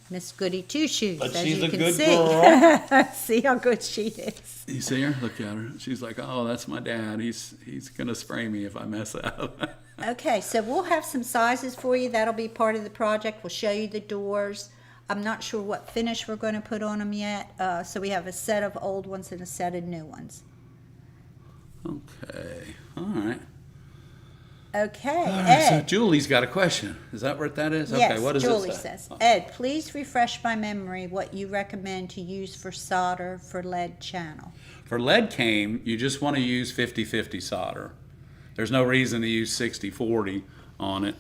[SPEAKER 2] Miss Goody Two Shoes,
[SPEAKER 1] But
[SPEAKER 2] as
[SPEAKER 1] she's
[SPEAKER 2] you
[SPEAKER 1] a
[SPEAKER 2] can
[SPEAKER 1] good
[SPEAKER 2] see.
[SPEAKER 1] girl.
[SPEAKER 2] See how good she is.
[SPEAKER 1] You see her? Look at her. She's like, oh, that's my dad. He's gonna spray me if I mess up.
[SPEAKER 2] Okay, so we'll have some sizes for you. That'll be part of the project. We'll show you the doors. I'm not sure what finish we're going to put on them yet. So we have a set of old ones and a set of new ones.
[SPEAKER 1] Okay. All right.
[SPEAKER 2] Okay,
[SPEAKER 1] All right. So
[SPEAKER 2] Ed.
[SPEAKER 1] Julie's got a question. Is that what that is?
[SPEAKER 2] Yes,
[SPEAKER 1] Okay. What does
[SPEAKER 2] Julie
[SPEAKER 1] it say?
[SPEAKER 2] says, Ed, please refresh my memory what you recommend to use for solder for lead channel.
[SPEAKER 1] For lead came, you just want to use 50-50 solder. There's no reason to use 60-40 on it.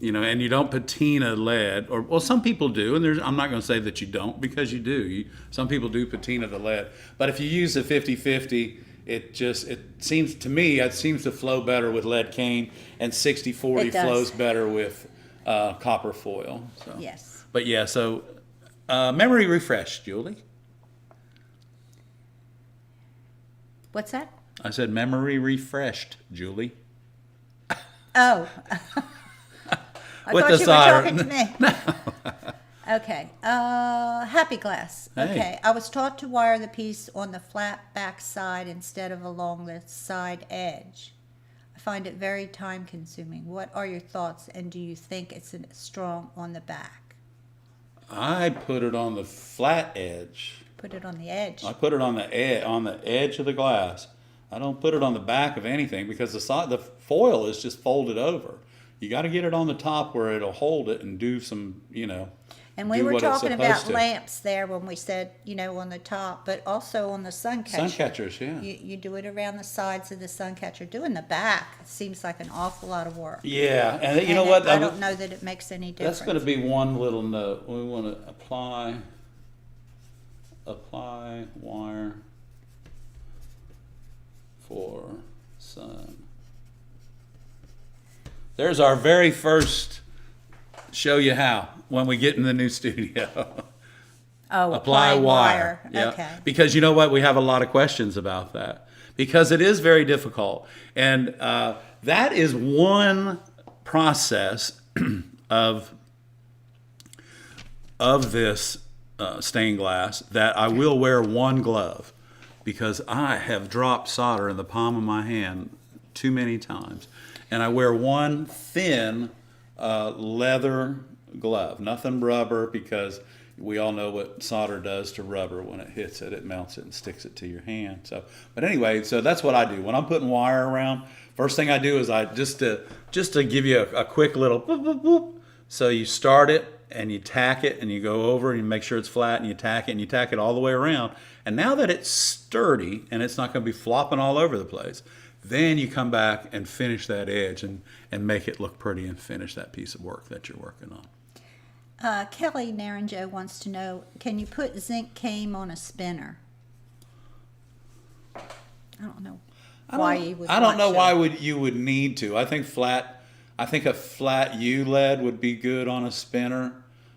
[SPEAKER 1] and you don't patina lead, or well, some people do, and I'm not going to say that you don't, because you do. Some people do patina the lead, but if you use a 50/50, it seems to me it seems to flow better with lead cane, and 60/40 flows better with copper foil. So.
[SPEAKER 2] Yes.
[SPEAKER 1] But yeah, so memory refreshed, Julie.
[SPEAKER 2] What's that?
[SPEAKER 1] I said memory refreshed, Julie.
[SPEAKER 2] Oh. I
[SPEAKER 1] With
[SPEAKER 2] thought
[SPEAKER 1] the
[SPEAKER 2] you
[SPEAKER 1] solder.
[SPEAKER 2] were talking to me. Okay. Happy glass.
[SPEAKER 1] Hey.
[SPEAKER 2] Okay. I was taught to wire the piece on the flat back side instead of along the side edge. I find it very time consuming. What are your thoughts, and do you think it's strong on the back?
[SPEAKER 1] I put it on the flat edge.
[SPEAKER 2] Put it on the edge.
[SPEAKER 1] I put it on the edge of the glass. I don't put it on the back of anything, because the foil is just folded over. You got to get it on the top where it'll hold it and do some,
[SPEAKER 2] And we
[SPEAKER 1] do
[SPEAKER 2] were
[SPEAKER 1] what it's
[SPEAKER 2] talking
[SPEAKER 1] supposed
[SPEAKER 2] about
[SPEAKER 1] to.
[SPEAKER 2] lamps there when we said, on the top, but also on the sun catcher.
[SPEAKER 1] Sun catchers, yeah.
[SPEAKER 2] You do it around the sides of the sun catcher. Doing the back seems like an awful lot of work.
[SPEAKER 1] Yeah, and you
[SPEAKER 2] And
[SPEAKER 1] know what?
[SPEAKER 2] I don't know that it makes any difference.
[SPEAKER 1] That's going to be one little note. We want to apply wire for sun. There's our very first show you how when we get in the new studio.
[SPEAKER 2] Oh,
[SPEAKER 1] Apply wire. Yeah.
[SPEAKER 2] Okay.
[SPEAKER 1] Because you know what? We have a lot of questions about that, because it is very difficult. And that is one process of this stained glass that I will wear one glove, because I have dropped solder in the palm of my hand too many times. And I wear one thin leather glove, nothing rubber, because we all know what solder does to rubber. When it hits it, it melts it and sticks it to your hand. So, but anyway, so that's what I do when I'm putting wire around. First thing I do is I just to give you a quick little boop, boop, boop. So you start it and you tack it and you go over and you make sure it's flat and you tack it and you tack it all the way around. And now that it's sturdy and it's not going to be flopping all over the place, then you come back and finish that edge and make it look pretty and finish that piece of work that you're working on.
[SPEAKER 2] Kelly Naranjo wants to know, can you put zinc cane on a spinner? I don't know why you would.
[SPEAKER 1] I don't know why you would need to. I think a flat U lead would be good on a spinner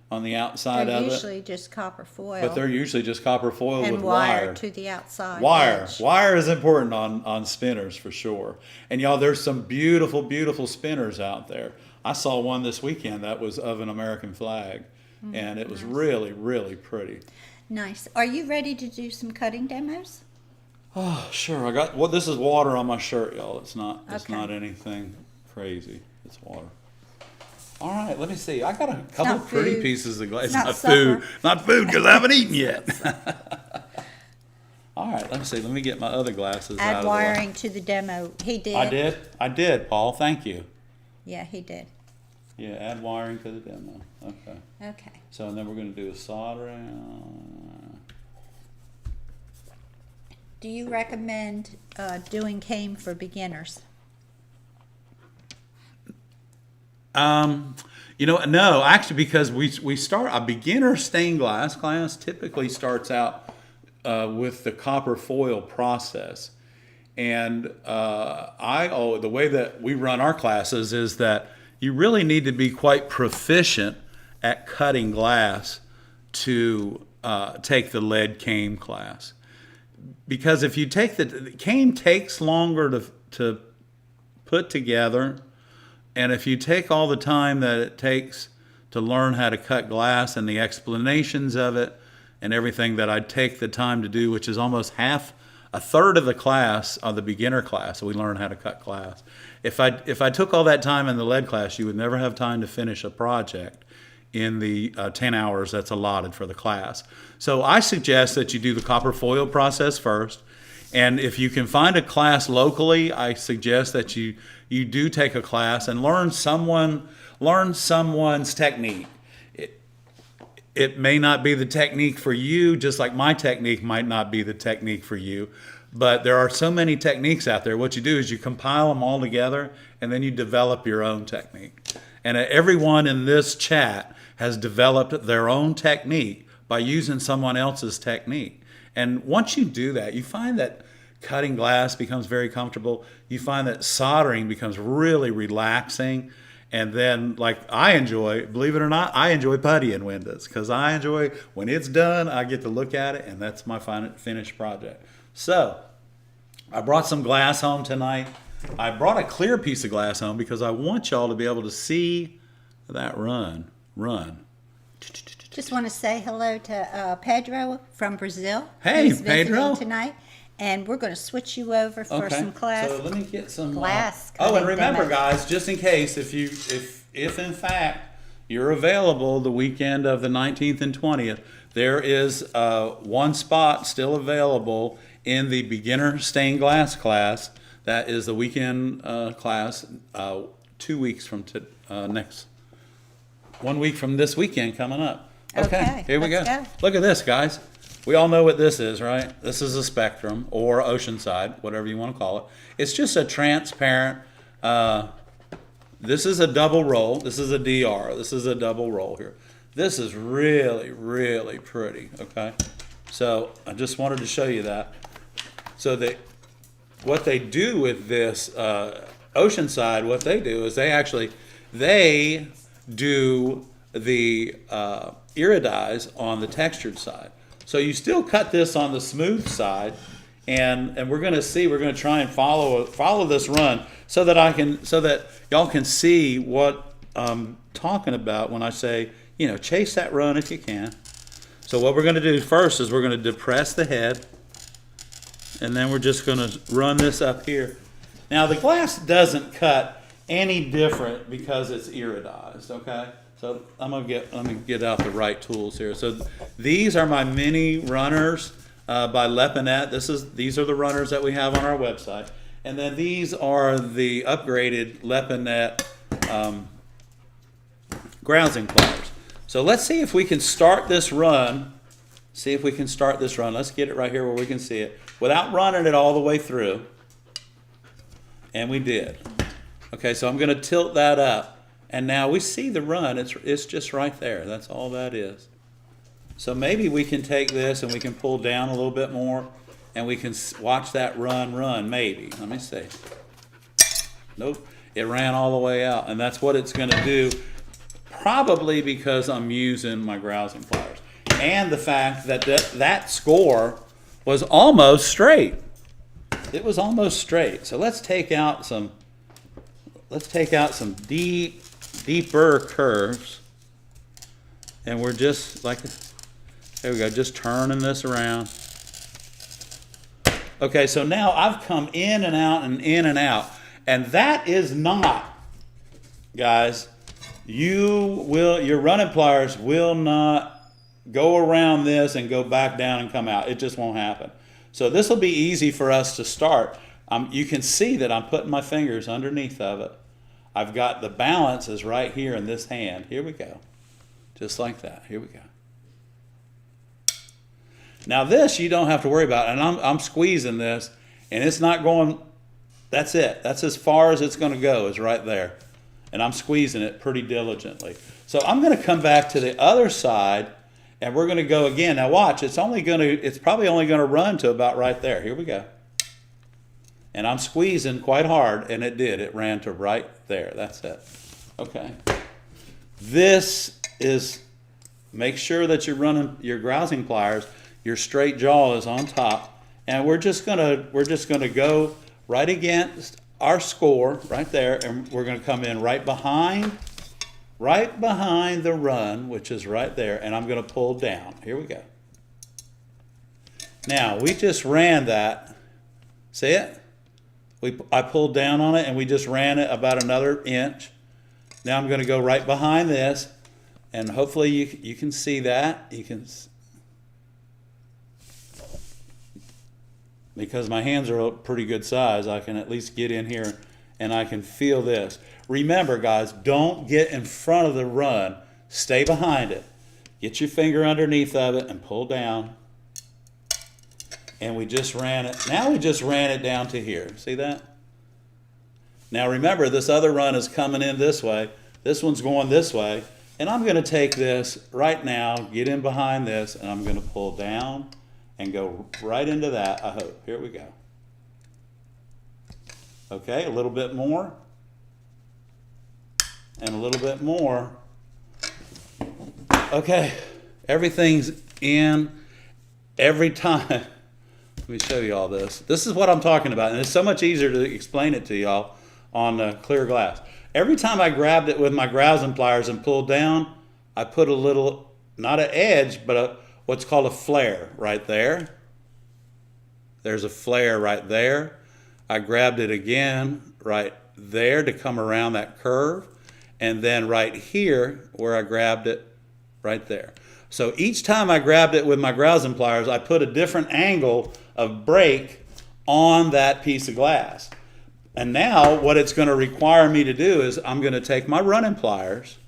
[SPEAKER 1] on the outside
[SPEAKER 2] They're
[SPEAKER 1] of it.
[SPEAKER 2] usually just copper foil.
[SPEAKER 1] But they're usually just copper foil
[SPEAKER 2] and
[SPEAKER 1] with
[SPEAKER 2] wire
[SPEAKER 1] wire.
[SPEAKER 2] to the outside.
[SPEAKER 1] Wire.
[SPEAKER 2] edge.
[SPEAKER 1] Wire is important on spinners for sure. And y'all, there's some beautiful, beautiful spinners out there. I saw one this weekend that was of an American flag. And it was really, really pretty.
[SPEAKER 2] Nice. Are you ready to do some cutting demos?
[SPEAKER 1] Oh, sure. This is water on my shirt, y'all. It's not
[SPEAKER 2] Okay.
[SPEAKER 1] anything crazy. It's water. All right, let me see. I got a couple of pretty
[SPEAKER 2] food.
[SPEAKER 1] pieces of glass.
[SPEAKER 2] It's
[SPEAKER 1] It's
[SPEAKER 2] not
[SPEAKER 1] not
[SPEAKER 2] supper.
[SPEAKER 1] food. Not food, because I haven't eaten yet. All right, let me see. Let me get my other glasses out
[SPEAKER 2] Add
[SPEAKER 1] of the way.
[SPEAKER 2] wiring to the demo. He did.
[SPEAKER 1] I did, Paul. Thank you.
[SPEAKER 2] Yeah, he did.
[SPEAKER 1] Yeah, add wiring to the demo. Okay.
[SPEAKER 2] Okay.
[SPEAKER 1] So and then we're going to do a soldering.
[SPEAKER 2] Do you recommend doing cane for beginners?
[SPEAKER 1] No, actually, because we start a beginner stained glass class typically starts out with the copper foil process, and the way that we run our classes is that you really need to be quite proficient at cutting glass to take the lead cane class, because if you take the cane takes longer to put together. And if you take all the time that it takes to learn how to cut glass and the explanations of it and everything that I take the time to do, which is almost a third of the class, of the beginner class, we learn how to cut glass. If I took all that time in the lead class, you would never have time to finish a project in the 10 hours that's allotted for the class. So I suggest that you do the copper foil process first. And if you can find a class locally, I suggest that you do take a class and learn someone's technique. It may not be the technique for you, just like my technique might not be the technique for you. But there are so many techniques out there. What you do is you compile them all together, and then you develop your own technique. And everyone in this chat has developed their own technique by using someone else's technique. And once you do that, you find that cutting glass becomes very comfortable. You find that soldering becomes really relaxing. And then, like I enjoy, believe it or not, I enjoy puttying windows because I enjoy when it's done, I get to look at it, and that's my finished project. So I brought some glass home tonight. I brought a clear piece of glass home because I want y'all to be able to see that run.
[SPEAKER 2] Just want to say hello to Pedro from Brazil.
[SPEAKER 1] Hey,
[SPEAKER 2] who's visiting
[SPEAKER 1] Pedro.
[SPEAKER 2] Tonight. And we're going to switch you over for some class.
[SPEAKER 1] So let me get some
[SPEAKER 2] glass.
[SPEAKER 1] and remember, guys, just in case, if in fact you're available the weekend of the 19th and 20th, there is one spot still available in the beginner stained glass class. That is the weekend class. 2 weeks from 1 week from this weekend coming up. Okay, here we go. Look at this, guys. We all know what this is, right? This is a spectrum or oceanside, whatever you want to call it. It's just a transparent, this is a double roll. This is a DR. This is a double roll here. This is really, really pretty, okay? So I just wanted to show you that. So what they do with this oceanside, what they do is they do the iridize on the textured side. So you still cut this on the smooth side, and we're going to try and follow this run so that y'all can see what I'm talking about when I say, chase that run if you can. So what we're going to do first is we're going to depress the head, and then we're just going to run this up here. Now the glass doesn't cut any different because it's iridized, okay? So let me get out the right tools here. So these are my mini runners by Lepinette. These are the runners that we have on our website. And then these are the upgraded Lepinette grousing pliers. So let's see if we can start this run. Let's get it right here where we can see it without running it all the way through. And we did. Okay, so I'm going to tilt that up. And now we see the run. It's just right there. That's all that is. So maybe we can take this and we can pull down a little bit more and we can watch that run maybe. Let me see. Nope. It ran all the way out. And that's what it's going to do, probably because I'm using my grousing pliers. And the fact that that score was almost straight. It was almost straight. So let's take out some deeper curves, and we're just like, there we go, just turning this around. Okay, so now I've come in and out and in and out, and that is not, guys, your running pliers will not go around this and go back down and come out. It just won't happen. So this will be easy for us to start. You can see that I'm putting my fingers underneath of it. I've got the balance is right here in this hand. Here we go. Just like that. Here we go. Now this you don't have to worry about. And I'm squeezing this, and it's not going, that's it. That's as far as it's going to go, is right there. And I'm squeezing it pretty diligently. So I'm going to come back to the other side, and we're going to go again. Now watch, it's probably only going to run to about right there. Here we go. And I'm squeezing quite hard, and it did. It ran to right there. That's it. Okay. This is, make sure that you're running your grousing pliers. Your straight jaw is on top, and we're just gonna go right against our score right there, and we're gonna come in right behind the run, which is right there, and I'm gonna pull down. Here we go. Now we just ran that. See it? I pulled down on it, and we just ran it about another inch. Now I'm going to go right behind this, and hopefully you can see that. Because my hands are a pretty good size, I can at least get in here, and I can feel this. Remember, guys, don't get in front of the run. Stay behind it. Get your finger underneath of it and pull down. and we just ran it. Now we just ran it down to here. See that? Now remember, this other run is coming in this way. This one's going this way. And I'm going to take this right now, get in behind this, and I'm going to pull down and go right into that, I hope. Here we go. Okay, a little bit more. And a little bit more. Okay, everything's in every time. Let me show you all this. This is what I'm talking about, and it's so much easier to explain it to y'all on clear glass. Every time I grabbed it with my grousing pliers and pulled down, I put a little, not an edge, but what's called a flare right there. There's a flare right there. I grabbed it again right there to come around that curve. And then right here where I grabbed it, right there. So each time I grabbed it with my grousing pliers, I put a different angle of break on that piece of glass. And now what it's going to require me to do is I'm going to take my running pliers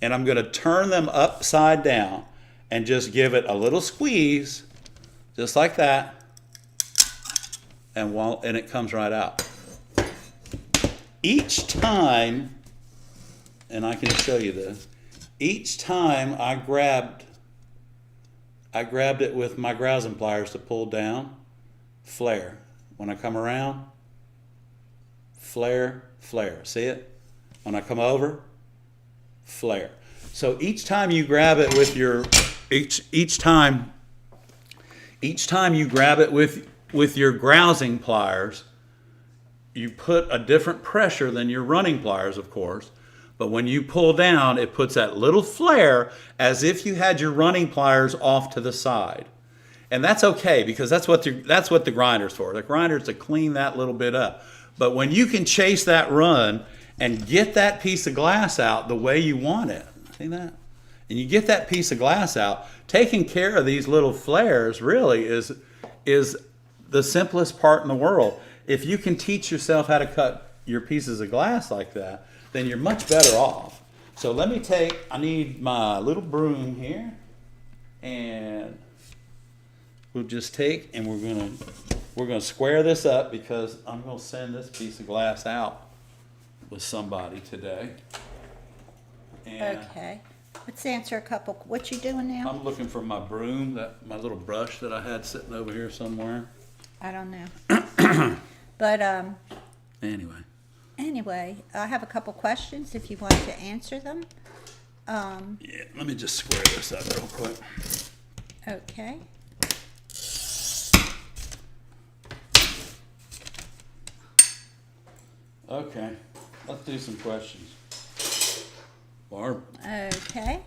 [SPEAKER 1] and I'm going to turn them upside down and just give it a little squeeze, just like that, and it comes right out. Each time, and I can show you this, each time I grabbed it with my grousing pliers to pull down, flare. When I come around, flare, flare. See it? When I come over, flare. So each time you grab it with your each time you grab it with your grousing pliers, you put a different pressure than your running pliers, of course. But when you pull down, it puts that little flare as if you had your running pliers off to the side. And that's okay, because that's what the grinder's for. The grinder's to clean that little bit up. But when you can chase that run and get that piece of glass out the way you want it, see that? And you get that piece of glass out, taking care of these little flares really is the simplest part in the world. If you can teach yourself how to cut your pieces of glass like that, then you're much better off. So I need my little broom here, and we'll just take and we're gonna square this up, because I'm gonna send this piece of glass out with somebody today. And
[SPEAKER 2] Okay. Let's answer a couple. What you doing now?
[SPEAKER 1] I'm looking for my broom, my little brush that I had sitting over here somewhere.
[SPEAKER 2] I don't know. But
[SPEAKER 1] Anyway,
[SPEAKER 2] I have a couple questions if you want to answer them.
[SPEAKER 1] yeah, let me just square this up real quick.
[SPEAKER 2] Okay.
[SPEAKER 1] Okay, let's do some questions. Barb?
[SPEAKER 2] Okay.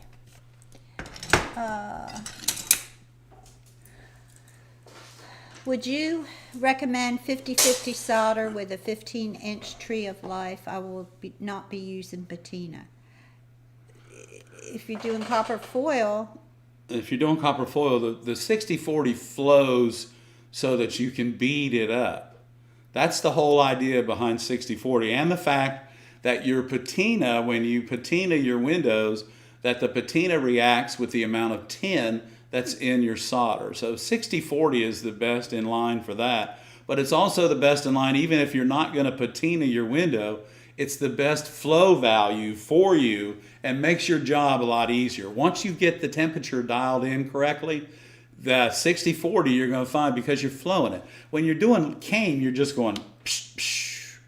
[SPEAKER 2] Would you recommend 50-50 solder with a 15-inch tree of life? I will not be using patina. If you're doing copper foil,
[SPEAKER 1] the 60-40 flows so that you can bead it up. That's the whole idea behind 60-40, and the fact that your patina, when you patina your windows, that the patina reacts with the amount of tin that's in your solder. So 60-40 is the best in line for that. But it's also the best in line even if you're not going to patina your window. It's the best flow value for you and makes your job a lot easier. Once you get the temperature dialed in correctly, the 60-40 you're going to find, because you're flowing it. When you're doing cane, you're just going psh, psh,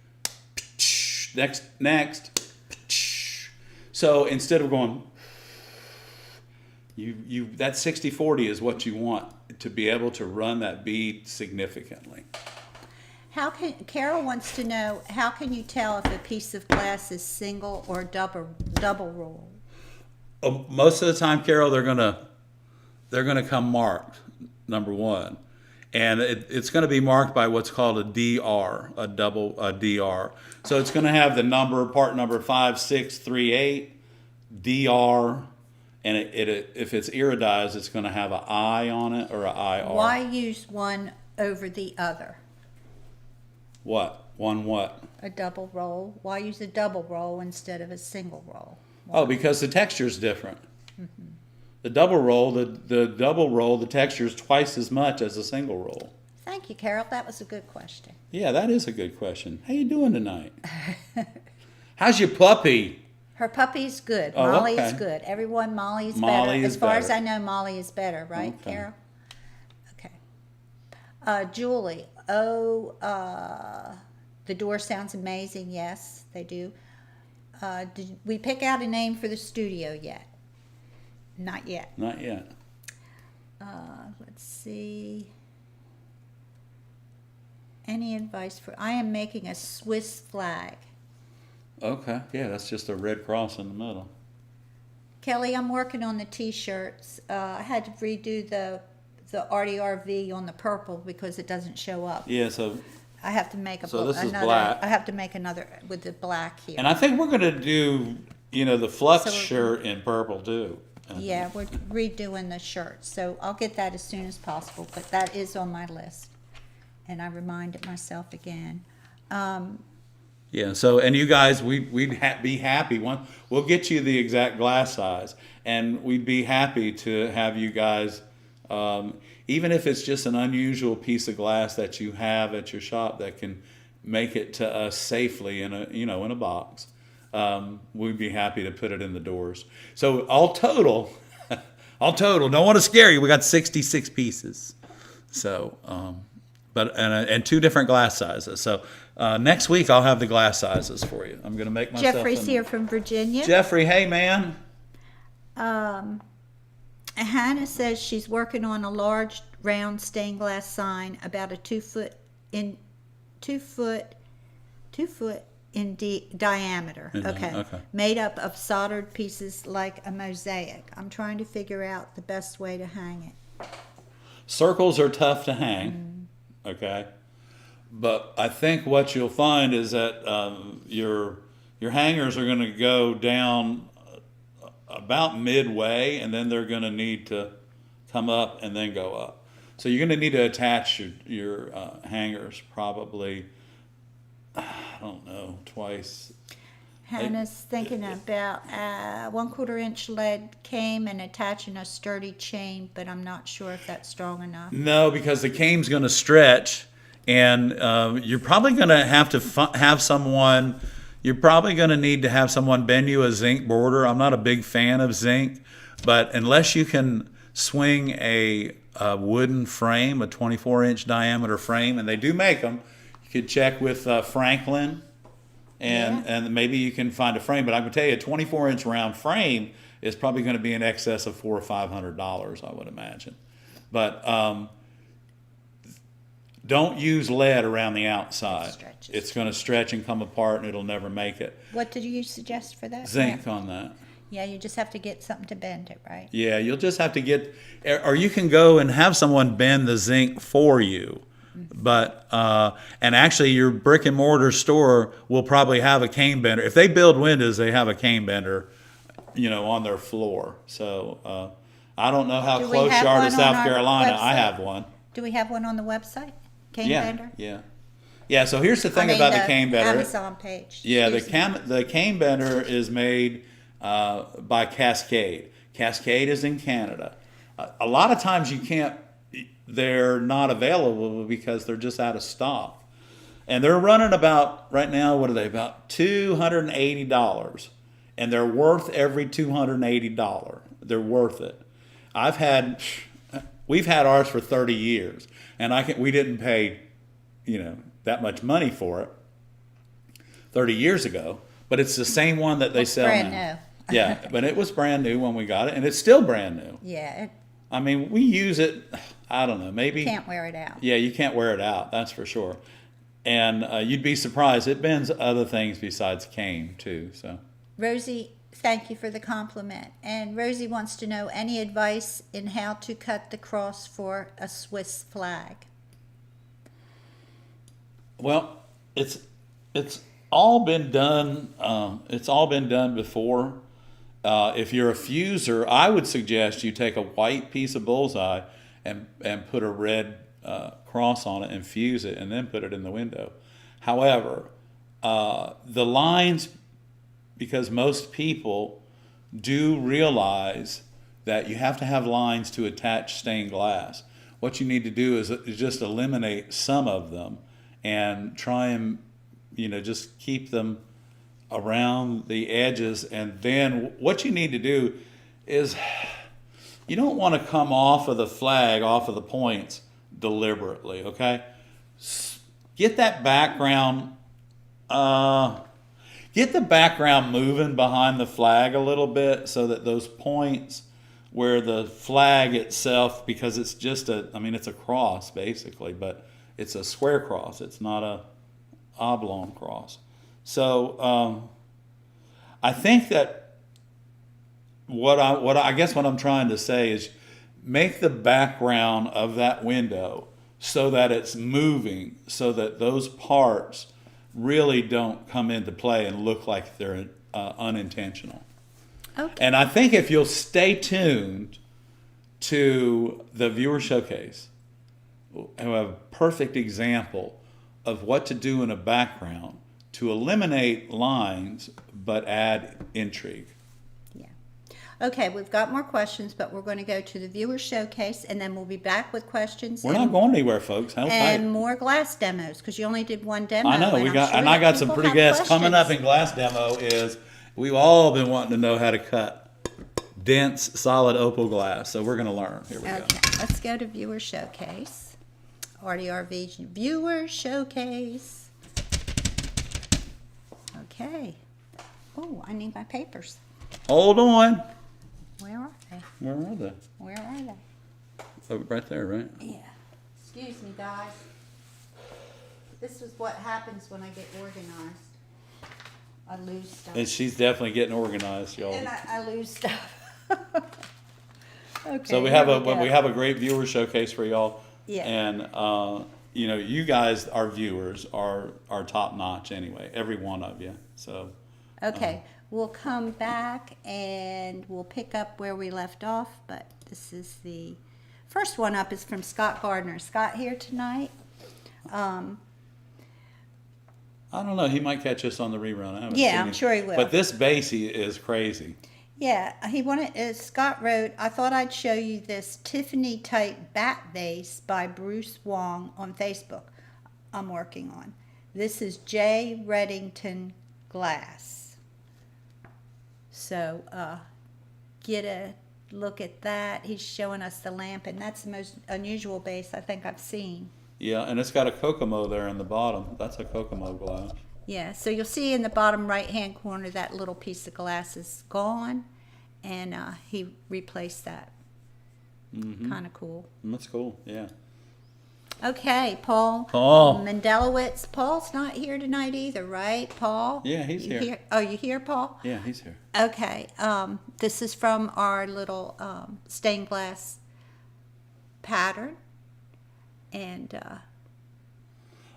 [SPEAKER 1] psh, next, psh. So instead of going, that 60-40 is what you want to be able to run that bead significantly.
[SPEAKER 2] Carol wants to know, how can you tell if a piece of glass is single or double roll?
[SPEAKER 1] Most of the time, Carol, they're gonna come marked, number one, and it's going to be marked by what's called a DR, a DR. So it's going to have the number, part number 5638, DR. And if it's iridized, it's going to have an I on it or an IR.
[SPEAKER 2] Why use one over the other?
[SPEAKER 1] What? One what?
[SPEAKER 2] A double roll. Why use a double roll instead of a single roll?
[SPEAKER 1] Oh, because the texture is different. Mm-hmm. The double roll, the texture is twice as much as a single roll.
[SPEAKER 2] Thank you, Carol. That was a good question.
[SPEAKER 1] Yeah, that is a good question. How you doing tonight? How's your puppy?
[SPEAKER 2] Her puppy's good.
[SPEAKER 1] Oh,
[SPEAKER 2] Molly
[SPEAKER 1] okay.
[SPEAKER 2] is good. Everyone, Molly is
[SPEAKER 1] Molly
[SPEAKER 2] better.
[SPEAKER 1] is
[SPEAKER 2] As far as
[SPEAKER 1] better.
[SPEAKER 2] I know, Molly is better, right,
[SPEAKER 1] Okay.
[SPEAKER 2] Carol? Okay. Julie, the door sounds amazing. Yes, they do. Did we pick out a name for the studio yet? Not yet.
[SPEAKER 1] Not yet.
[SPEAKER 2] Let's see. Any advice for? I am making a Swiss flag.
[SPEAKER 1] Okay. Yeah, that's just a red cross in the middle.
[SPEAKER 2] Kelly, I'm working on the T-shirts. I had to redo the ARTyRV on the purple because it doesn't show up.
[SPEAKER 1] Yeah, so
[SPEAKER 2] I have to make
[SPEAKER 1] So this is
[SPEAKER 2] another.
[SPEAKER 1] black.
[SPEAKER 2] I have to make another with the black here.
[SPEAKER 1] and I think we're gonna do, the flux
[SPEAKER 2] So-
[SPEAKER 1] shirt in purple too.
[SPEAKER 2] Yeah, we're redoing the shirts, so I'll get that as soon as possible. But that is on my list, and I reminded myself again.
[SPEAKER 1] Yeah. So, and you guys, we'd be happy. We'll get you the exact glass size, and we'd be happy to have you guys, even if it's just an unusual piece of glass that you have at your shop that can make it to us safely in a box. We'd be happy to put it in the doors. So all total, don't want to scare you. We got 66 pieces. So, and two different glass sizes. So next week I'll have the glass sizes for you. I'm going to make myself.
[SPEAKER 2] Jeffrey's here from Virginia.
[SPEAKER 1] Jeffrey, hey man.
[SPEAKER 2] Hannah says she's working on a large round stained glass sign about a 2 foot in diameter. Okay. Made up of soldered pieces like a mosaic. I'm trying to figure out the best way to hang it.
[SPEAKER 1] Circles are tough to hang. Okay. But I think what you'll find is that your hangers are going to go down about midway, and then they're going to need to come up and then go up. So you're going to need to attach your hangers probably, I don't know, twice.
[SPEAKER 2] Hannah's thinking about 1/4 inch lead came and attaching a sturdy chain, but I'm not sure if that's strong enough.
[SPEAKER 1] No, because the came's going to stretch, and you're probably going to have to have someone. You're probably going to need to have someone bend you a zinc border. I'm not a big fan of zinc, but unless you can swing a wooden frame, a 24-inch diameter frame, and they do make them, you could check with Franklin, and maybe you can find a frame. But I can tell you, a 24-inch round frame is probably going to be in excess of $400 or $500, I would imagine. But don't use lead around the outside.
[SPEAKER 2] Stretches.
[SPEAKER 1] It's going to stretch and come apart, and it'll never make it.
[SPEAKER 2] What did you suggest for that?
[SPEAKER 1] Zinc on that.
[SPEAKER 2] Yeah, you just have to get something to bend it, right?
[SPEAKER 1] Yeah, you'll just have to get, or you can go and have someone bend the zinc for you. But, and actually your brick and mortar store will probably have a cane bender. If they build windows, they have a cane bender, on their floor. So, I don't know how
[SPEAKER 2] Do we
[SPEAKER 1] close
[SPEAKER 2] have
[SPEAKER 1] you are to
[SPEAKER 2] one on
[SPEAKER 1] South
[SPEAKER 2] our
[SPEAKER 1] Carolina. I
[SPEAKER 2] website?
[SPEAKER 1] have one.
[SPEAKER 2] Do we have one on the website? Cane bender?
[SPEAKER 1] Yeah, so here's the thing about the cane bender.
[SPEAKER 2] Amazon page.
[SPEAKER 1] Yeah,
[SPEAKER 2] Excuse me.
[SPEAKER 1] the cane bender is made by Cascade. Cascade is in Canada. A lot of times they're not available because they're just out of stock. And they're running about, right now, what are they, about $280. And they're worth every $280. They're worth it. We've had ours for 30 years. And we didn't pay, that much money for it 30 years ago. But it's the same one that they sell
[SPEAKER 2] brand
[SPEAKER 1] now.
[SPEAKER 2] new.
[SPEAKER 1] Yeah, but it was brand new when we got it, and it's still brand new.
[SPEAKER 2] Yeah,
[SPEAKER 1] I mean, we use it, I don't know, maybe.
[SPEAKER 2] can't wear it out.
[SPEAKER 1] Yeah, you can't wear it out, that's for sure. And you'd be surprised. It bends other things besides cane, too. So
[SPEAKER 2] Rosie, thank you for the compliment. And Rosie wants to know any advice in how to cut the cross for a Swiss flag.
[SPEAKER 1] Well, it's all been done. It's all been done before. If you're a fuser, I would suggest you take a white piece of bullseye and put a red cross on it and fuse it, and then put it in the window. However, the lines, because most people do realize that you have to have lines to attach stained glass. What you need to do is just eliminate some of them and try and, just keep them around the edges. And then what you need to do is you don't want to come off of the flag, off of the points deliberately, okay? Get that background, get the background moving behind the flag a little bit so that those points where the flag itself, because it's just it's a cross basically, but it's a square cross. It's not a oblong cross. So I think that what I'm trying to say is make the background of that window so that it's moving, so that those parts really don't come into play and look like they're unintentional.
[SPEAKER 2] Okay.
[SPEAKER 1] And I think if you'll stay tuned to the viewer showcase, we'll have a perfect example of what to do in a background to eliminate lines but add intrigue.
[SPEAKER 2] Yeah. Okay, we've got more questions, but we're going to go to the viewer showcase, and then we'll be back with questions.
[SPEAKER 1] We're not going anywhere, folks. Hang tight.
[SPEAKER 2] And more glass demos, because you only did one demo.
[SPEAKER 1] I know I got some pretty guests coming up in glass demo. We've all been wanting to know how to cut dense, solid opal glass, so we're going to learn. Here we go.
[SPEAKER 2] Okay, let's go to viewer showcase. ARTyRV viewer showcase. Okay. Oh, I need my papers.
[SPEAKER 1] Hold on.
[SPEAKER 2] Where are they?
[SPEAKER 1] Where are they?
[SPEAKER 2] Where are they?
[SPEAKER 1] Oh, right there, right?
[SPEAKER 2] Yeah. Excuse me, guys. This is what happens when I get organized. I lose stuff.
[SPEAKER 1] And she's definitely getting organized, y'all.
[SPEAKER 2] And I lose stuff. Okay.
[SPEAKER 1] So we
[SPEAKER 2] here
[SPEAKER 1] have
[SPEAKER 2] go.
[SPEAKER 1] we have a great viewer showcase for y'all.
[SPEAKER 2] Yeah.
[SPEAKER 1] And you guys, our viewers, are top notch anyway. Every one of you. So.
[SPEAKER 2] Okay. We'll come back and we'll pick up where we left off. But this is the first one up is from Scott Gardner. Scott here tonight.
[SPEAKER 1] I don't know. He might catch us on the rerun. I haven't
[SPEAKER 2] Yeah,
[SPEAKER 1] seen
[SPEAKER 2] I'm
[SPEAKER 1] him.
[SPEAKER 2] sure he will.
[SPEAKER 1] But this bass is crazy.
[SPEAKER 2] Yeah, he wanted. Scott wrote, "I thought I'd show you this Tiffany type bat vase by Bruce Wong on Facebook. I'm working on. This is J. Reddington Glass. So get a look at that. He's showing us the lamp, and that's the most unusual base I think I've seen.
[SPEAKER 1] Yeah, and it's got a Kokomo there in the bottom. That's a Kokomo glass.
[SPEAKER 2] Yeah, so you'll see in the bottom right-hand corner that little piece of glass is gone, and he replaced that.
[SPEAKER 1] Mm-hmm.
[SPEAKER 2] Kind of cool.
[SPEAKER 1] That's cool, yeah.
[SPEAKER 2] Okay, Paul.
[SPEAKER 1] Paul.
[SPEAKER 2] Mendelowitz. Paul's not here tonight either, right, Paul?
[SPEAKER 1] Yeah, he's here.
[SPEAKER 2] Oh, you here, Paul?
[SPEAKER 1] Yeah, he's here.
[SPEAKER 2] Okay. This is from our little stained glass pattern. And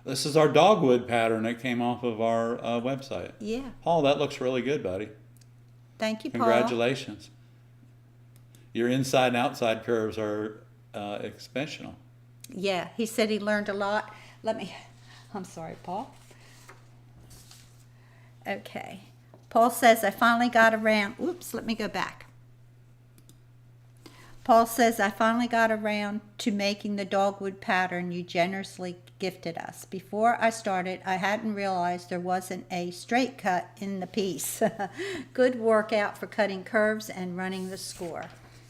[SPEAKER 1] This is our dogwood pattern that came off of our website.
[SPEAKER 2] yeah,
[SPEAKER 1] Paul, that looks really good, buddy.
[SPEAKER 2] thank you, Paul.
[SPEAKER 1] Congratulations. Your inside and outside curves are exceptional.
[SPEAKER 2] Yeah, he said he learned a lot. I'm sorry, Paul. Okay. Paul says, I finally got around. Oops, let me go back. Paul says, I finally got around to making the dogwood pattern you generously gifted us. Before I started, I hadn't realized there wasn't a straight cut in the piece. Good workout for cutting curves and running the score.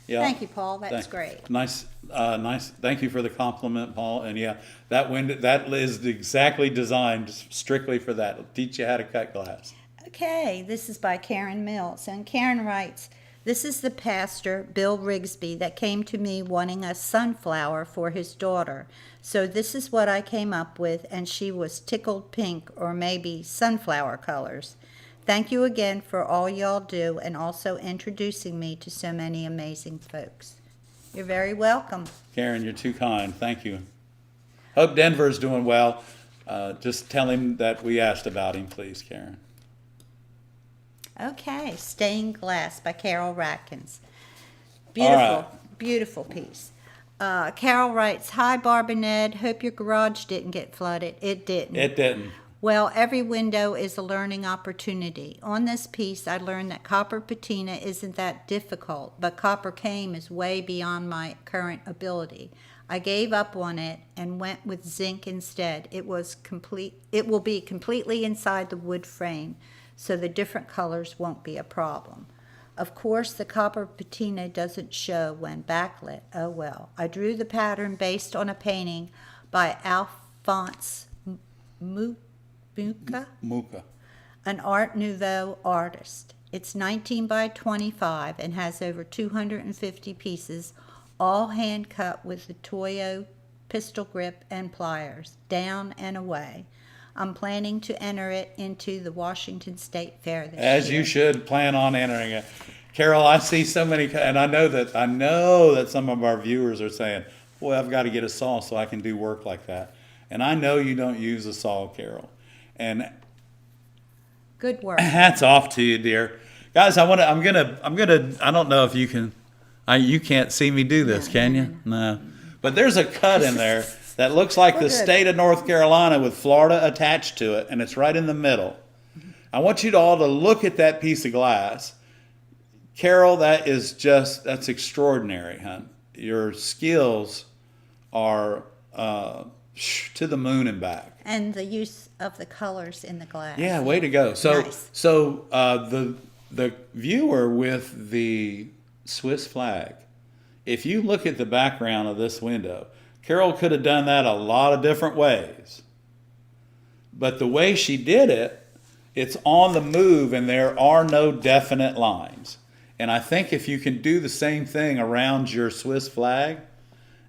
[SPEAKER 1] Yeah.
[SPEAKER 2] Thank you, Paul. That's great.
[SPEAKER 1] Nice. Thank you for the compliment, Paul. And yeah, that window, that is exactly designed strictly for that. It'll teach you how to cut glass.
[SPEAKER 2] Okay, this is by Karen Mills. And Karen writes, this is the pastor, Bill Rigsby, that came to me wanting a sunflower for his daughter. So this is what I came up with, and she was tickled pink, or maybe sunflower colors. Thank you again for all y'all do, and also introducing me to so many amazing folks. You're very welcome.
[SPEAKER 1] Karen, you're too kind. Thank you. Hope Denver's doing well. Just tell him that we asked about him, please, Karen.
[SPEAKER 2] Okay, Stained Glass by Carol Ratkins. Beautiful,
[SPEAKER 1] right.
[SPEAKER 2] Beautiful piece. Carol writes, hi, Barb and Ed. Hope your garage didn't get flooded. It didn't.
[SPEAKER 1] It didn't.
[SPEAKER 2] Well, every window is a learning opportunity. On this piece, I learned that copper patina isn't that difficult, but copper came is way beyond my current ability. I gave up on it and went with zinc instead. It will be completely inside the wood frame, so the different colors won't be a problem. Of course, the copper patina doesn't show when backlit. Oh well. I drew the pattern based on a painting by Alphonse
[SPEAKER 1] Muka.
[SPEAKER 2] an Art Nouveau artist. It's 19 by 25 and has over 250 pieces, all hand cut with the Toyo pistol grip and pliers, down and away. I'm planning to enter it into the Washington State Fair this year.
[SPEAKER 1] As you should plan on entering it. Carol, I see so many, and I know that some of our viewers are saying, boy, I've got to get a saw so I can do work like that. And I know you don't use a saw, Carol. And
[SPEAKER 2] Good work.
[SPEAKER 1] hats off to you, dear. Guys, I don't know if you can, you can't see me do this, can you? No. But there's a cut in there that looks like the state of North Carolina with Florida attached to it, and it's right in the middle. I want you all to look at that piece of glass. Carol, that's extraordinary, hon. Your skills are to the moon and back.
[SPEAKER 2] And the use of the colors in the glass.
[SPEAKER 1] Yeah, way to go. So,
[SPEAKER 2] Nice.
[SPEAKER 1] the viewer with the Swiss flag, if you look at the background of this window, Carol could have done that a lot of different ways. But the way she did it, it's on the move and there are no definite lines. And I think if you can do the same thing around your Swiss flag,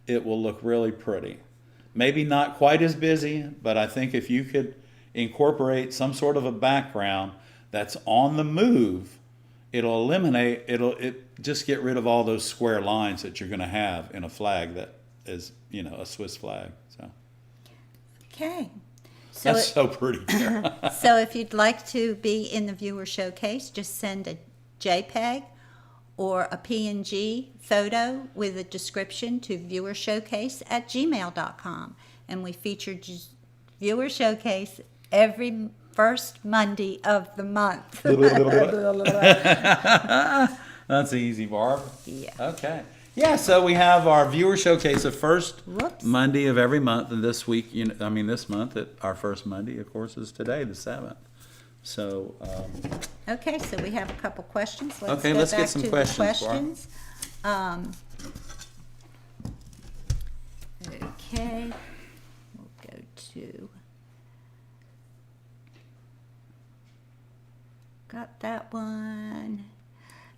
[SPEAKER 1] it will look really pretty. Maybe not quite as busy, but I think if you could incorporate some sort of a background that's on the move, it'll just get rid of all those square lines that you're going to have in a flag that is, a Swiss flag. So
[SPEAKER 2] Okay.
[SPEAKER 1] that's so pretty.
[SPEAKER 2] So if you'd like to be in the viewer showcase, just send a JPEG or a PNG photo with a description to viewershowcase@gmail.com. And we feature viewer showcase every first Monday of the month.
[SPEAKER 1] That's easy, Barb.
[SPEAKER 2] Yeah.
[SPEAKER 1] Okay. Yeah, so we have our viewer showcase the first
[SPEAKER 2] Whoops.
[SPEAKER 1] Monday of every month, and this week, this month, our first Monday, of course, is today, the 7th. So,
[SPEAKER 2] Okay, so we have a couple questions.
[SPEAKER 1] Okay,
[SPEAKER 2] go
[SPEAKER 1] let's get
[SPEAKER 2] back
[SPEAKER 1] some
[SPEAKER 2] to the
[SPEAKER 1] questions,
[SPEAKER 2] Okay, we'll go to. Got that one.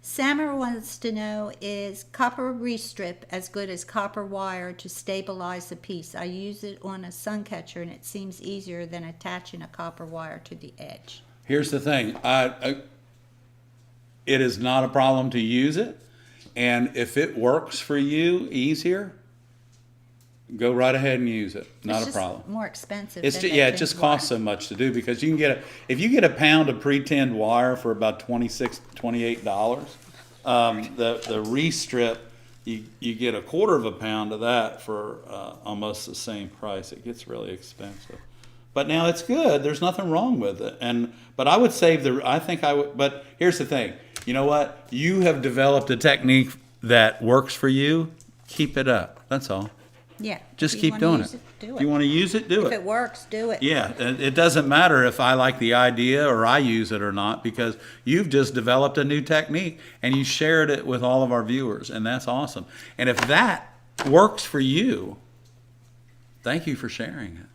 [SPEAKER 2] Sammer wants to know, is copper restrip as good as copper wire to stabilize the piece? I use it on a sun catcher and it seems easier than attaching a copper wire to the edge.
[SPEAKER 1] here's the thing. It is not a problem to use it, and if it works for you easier, go right ahead and use it. Not
[SPEAKER 2] It's
[SPEAKER 1] a
[SPEAKER 2] just
[SPEAKER 1] problem.
[SPEAKER 2] more expensive.
[SPEAKER 1] It
[SPEAKER 2] than
[SPEAKER 1] just
[SPEAKER 2] making
[SPEAKER 1] costs
[SPEAKER 2] wire.
[SPEAKER 1] so much to do because you can if you get a pound of pre-tinned wire for about $26, $28, the restrip, you get a quarter of a pound of that for almost the same price. It gets really expensive. But now it's good. There's nothing wrong with it. But I would save but here's the thing. You know what? You have developed a technique that works for you. Keep it up. That's all.
[SPEAKER 2] Yeah.
[SPEAKER 1] Just
[SPEAKER 2] if you
[SPEAKER 1] keep
[SPEAKER 2] wanna
[SPEAKER 1] doing
[SPEAKER 2] use
[SPEAKER 1] it.
[SPEAKER 2] Do
[SPEAKER 1] If you want to use it, do
[SPEAKER 2] If
[SPEAKER 1] it.
[SPEAKER 2] it works, do it.
[SPEAKER 1] Yeah, it doesn't matter if I like the idea or I use it or not because you've just developed a new technique and you shared it with all of our viewers, and that's awesome. And if that works for you, thank you for sharing it.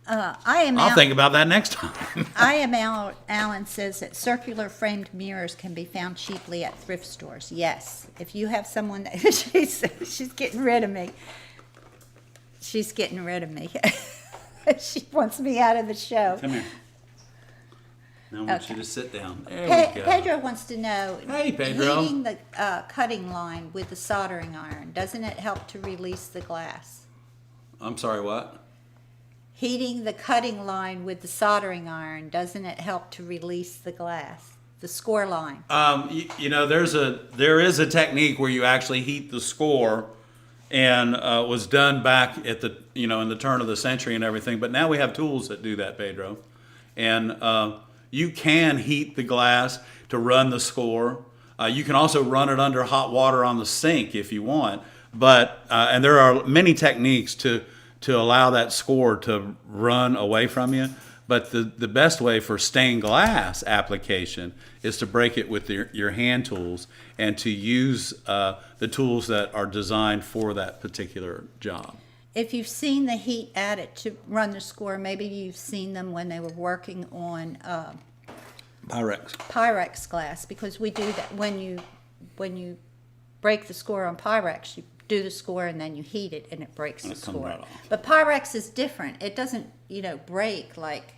[SPEAKER 1] I'll think about that next time.
[SPEAKER 2] Alan says that circular framed mirrors can be found cheaply at thrift stores. Yes, if you have someone that she's getting rid of me. She's getting rid of me. She wants me out of the show.
[SPEAKER 1] Come here. Now I want
[SPEAKER 2] Okay.
[SPEAKER 1] you to sit down. There we go.
[SPEAKER 2] Pedro wants to know,
[SPEAKER 1] Hey, Pedro.
[SPEAKER 2] heating the cutting line with the soldering iron, doesn't it help to release the glass?
[SPEAKER 1] I'm sorry, what?
[SPEAKER 2] Heating the cutting line with the soldering iron, doesn't it help to release the glass? The score line.
[SPEAKER 1] There is a technique where you actually heat the score, and was done back at in the turn of the century and everything. But now we have tools that do that, Pedro. And you can heat the glass to run the score. You can also run it under hot water on the sink if you want. But and there are many techniques to allow that score to run away from you. But the best way for stained glass application is to break it with your hand tools and to use the tools that are designed for that particular job.
[SPEAKER 2] If you've seen the heat added to run the score, maybe you've seen them when they were working on Pyrex glass, because we do that when you break the score on Pyrex, you do the score and then you heat it and it breaks the score.
[SPEAKER 1] Right off.
[SPEAKER 2] But Pyrex is different. It doesn't, break like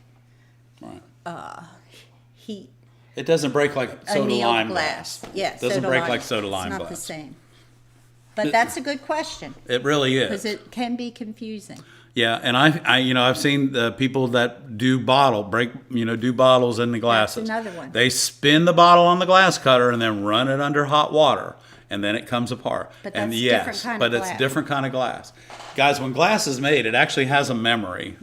[SPEAKER 2] heat.
[SPEAKER 1] It doesn't break like soda
[SPEAKER 2] Annealed
[SPEAKER 1] lime
[SPEAKER 2] glass.
[SPEAKER 1] glass.
[SPEAKER 2] Yeah,
[SPEAKER 1] It doesn't
[SPEAKER 2] soda
[SPEAKER 1] break
[SPEAKER 2] lime.
[SPEAKER 1] like soda lime
[SPEAKER 2] It's not
[SPEAKER 1] glass.
[SPEAKER 2] the same. But that's a good question,
[SPEAKER 1] It really
[SPEAKER 2] because
[SPEAKER 1] is.
[SPEAKER 2] it can be confusing.
[SPEAKER 1] Yeah, and I've seen the people that do do bottles in the glasses.
[SPEAKER 2] That's another one.
[SPEAKER 1] They spin the bottle on the glass cutter and then run it under hot water, and then it comes apart.
[SPEAKER 2] But
[SPEAKER 1] and
[SPEAKER 2] that's
[SPEAKER 1] yes,
[SPEAKER 2] different kind of
[SPEAKER 1] but it's
[SPEAKER 2] glass.
[SPEAKER 1] different kind of glass. Guys, when glass is made, it actually has a memory.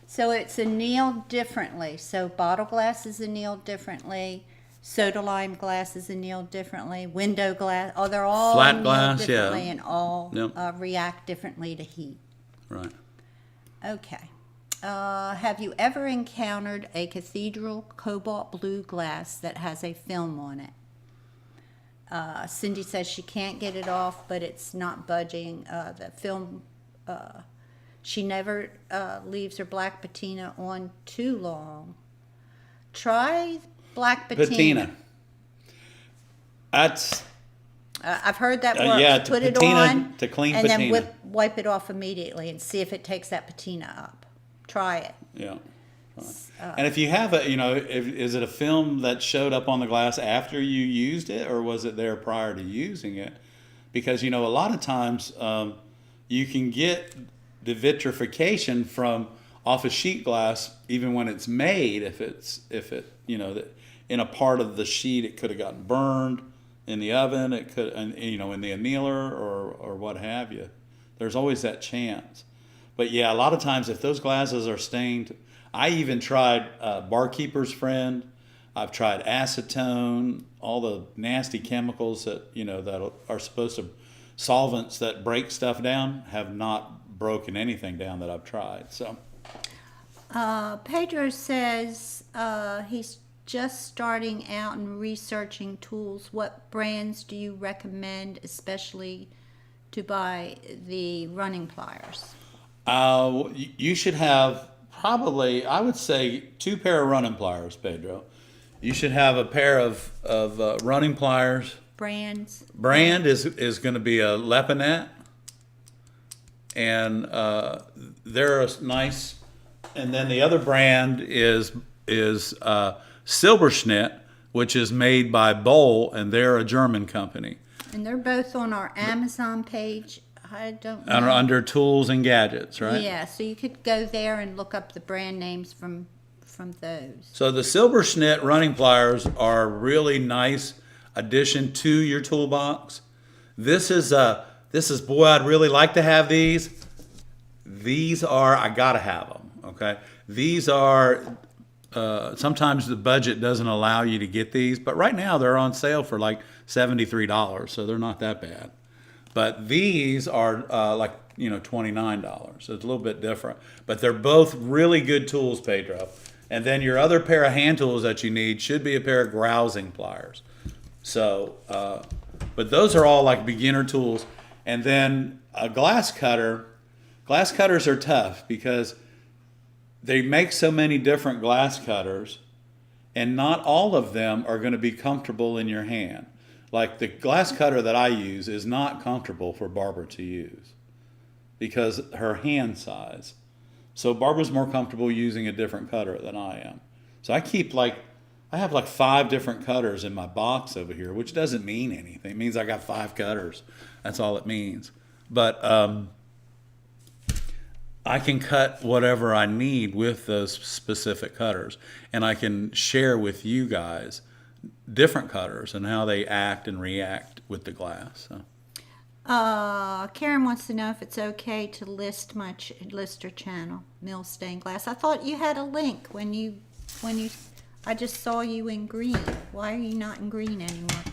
[SPEAKER 2] So it's annealed differently. So bottle glass is annealed differently. Soda lime glass is annealed differently. Window glass, they're all
[SPEAKER 1] Flat
[SPEAKER 2] annealed
[SPEAKER 1] glass, yeah.
[SPEAKER 2] differently and all
[SPEAKER 1] Yep.
[SPEAKER 2] react differently to heat.
[SPEAKER 1] Right.
[SPEAKER 2] Okay. Have you ever encountered a cathedral cobalt blue glass that has a film on it? Cindy says she can't get it off, but it's not budging. The film, she never leaves her black patina on too long. Try black patina.
[SPEAKER 1] That's
[SPEAKER 2] I've heard that works.
[SPEAKER 1] yeah, to
[SPEAKER 2] Put it
[SPEAKER 1] patina-
[SPEAKER 2] on
[SPEAKER 1] to clean
[SPEAKER 2] and
[SPEAKER 1] patina.
[SPEAKER 2] then wipe it off immediately and see if it takes that patina up. Try it.
[SPEAKER 1] yeah. Right. And if you have is it a film that showed up on the glass after you used it, or was it there prior to using it? Because a lot of times you can get the vitrification from off a sheet glass even when it's made. If it in a part of the sheet it could have gotten burned in the oven, it could in the annealer or what have you. There's always that chance. But yeah, a lot of times if those glasses are stained, I even tried Barkeeper's Friend. I've tried acetone, all the nasty chemicals that that are supposed to solvents that break stuff down have not broken anything down that I've tried. So
[SPEAKER 2] Pedro says he's just starting out and researching tools. What brands do you recommend, especially to buy the running pliers?
[SPEAKER 1] you should have probably, I would say, 2 pair of running pliers, Pedro. You should have a pair of running pliers.
[SPEAKER 2] Brands?
[SPEAKER 1] Brand is going to be a Lepinette, and they're nice. And then the other brand is Silberschnitt, which is made by Boll, and they're a German company.
[SPEAKER 2] And they're both on our Amazon page. I don't know.
[SPEAKER 1] Under tools and gadgets, right?
[SPEAKER 2] Yeah, so you could go there and look up the brand names from those.
[SPEAKER 1] So the Silberschnitt running pliers are a really nice addition to your toolbox. This is boy, I'd really like to have these. These are, I gotta have them. Okay, these are. Sometimes the budget doesn't allow you to get these, but right now they're on sale for like $73, so they're not that bad. But these are $29, so it's a little bit different. But they're both really good tools, Pedro. And then your other pair of hand tools that you need should be a pair of grousing pliers. So, but those are all like beginner tools. And then a glass cutter. Glass cutters are tough because they make so many different glass cutters, and not all of them are going to be comfortable in your hand. Like the glass cutter that I use is not comfortable for Barbara to use because her hand size. So Barbara's more comfortable using a different cutter than I am. So I have like 5 different cutters in my box over here, which doesn't mean anything. It means I got 5 cutters. That's all it means. But I can cut whatever I need with those specific cutters, and I can share with you guys different cutters and how they act and react with the glass. So.
[SPEAKER 2] Karen wants to know if it's okay to list my lister channel, Mill Stained Glass. I thought you had a link when you when you, I just saw you in green. Why are you not in green anymore?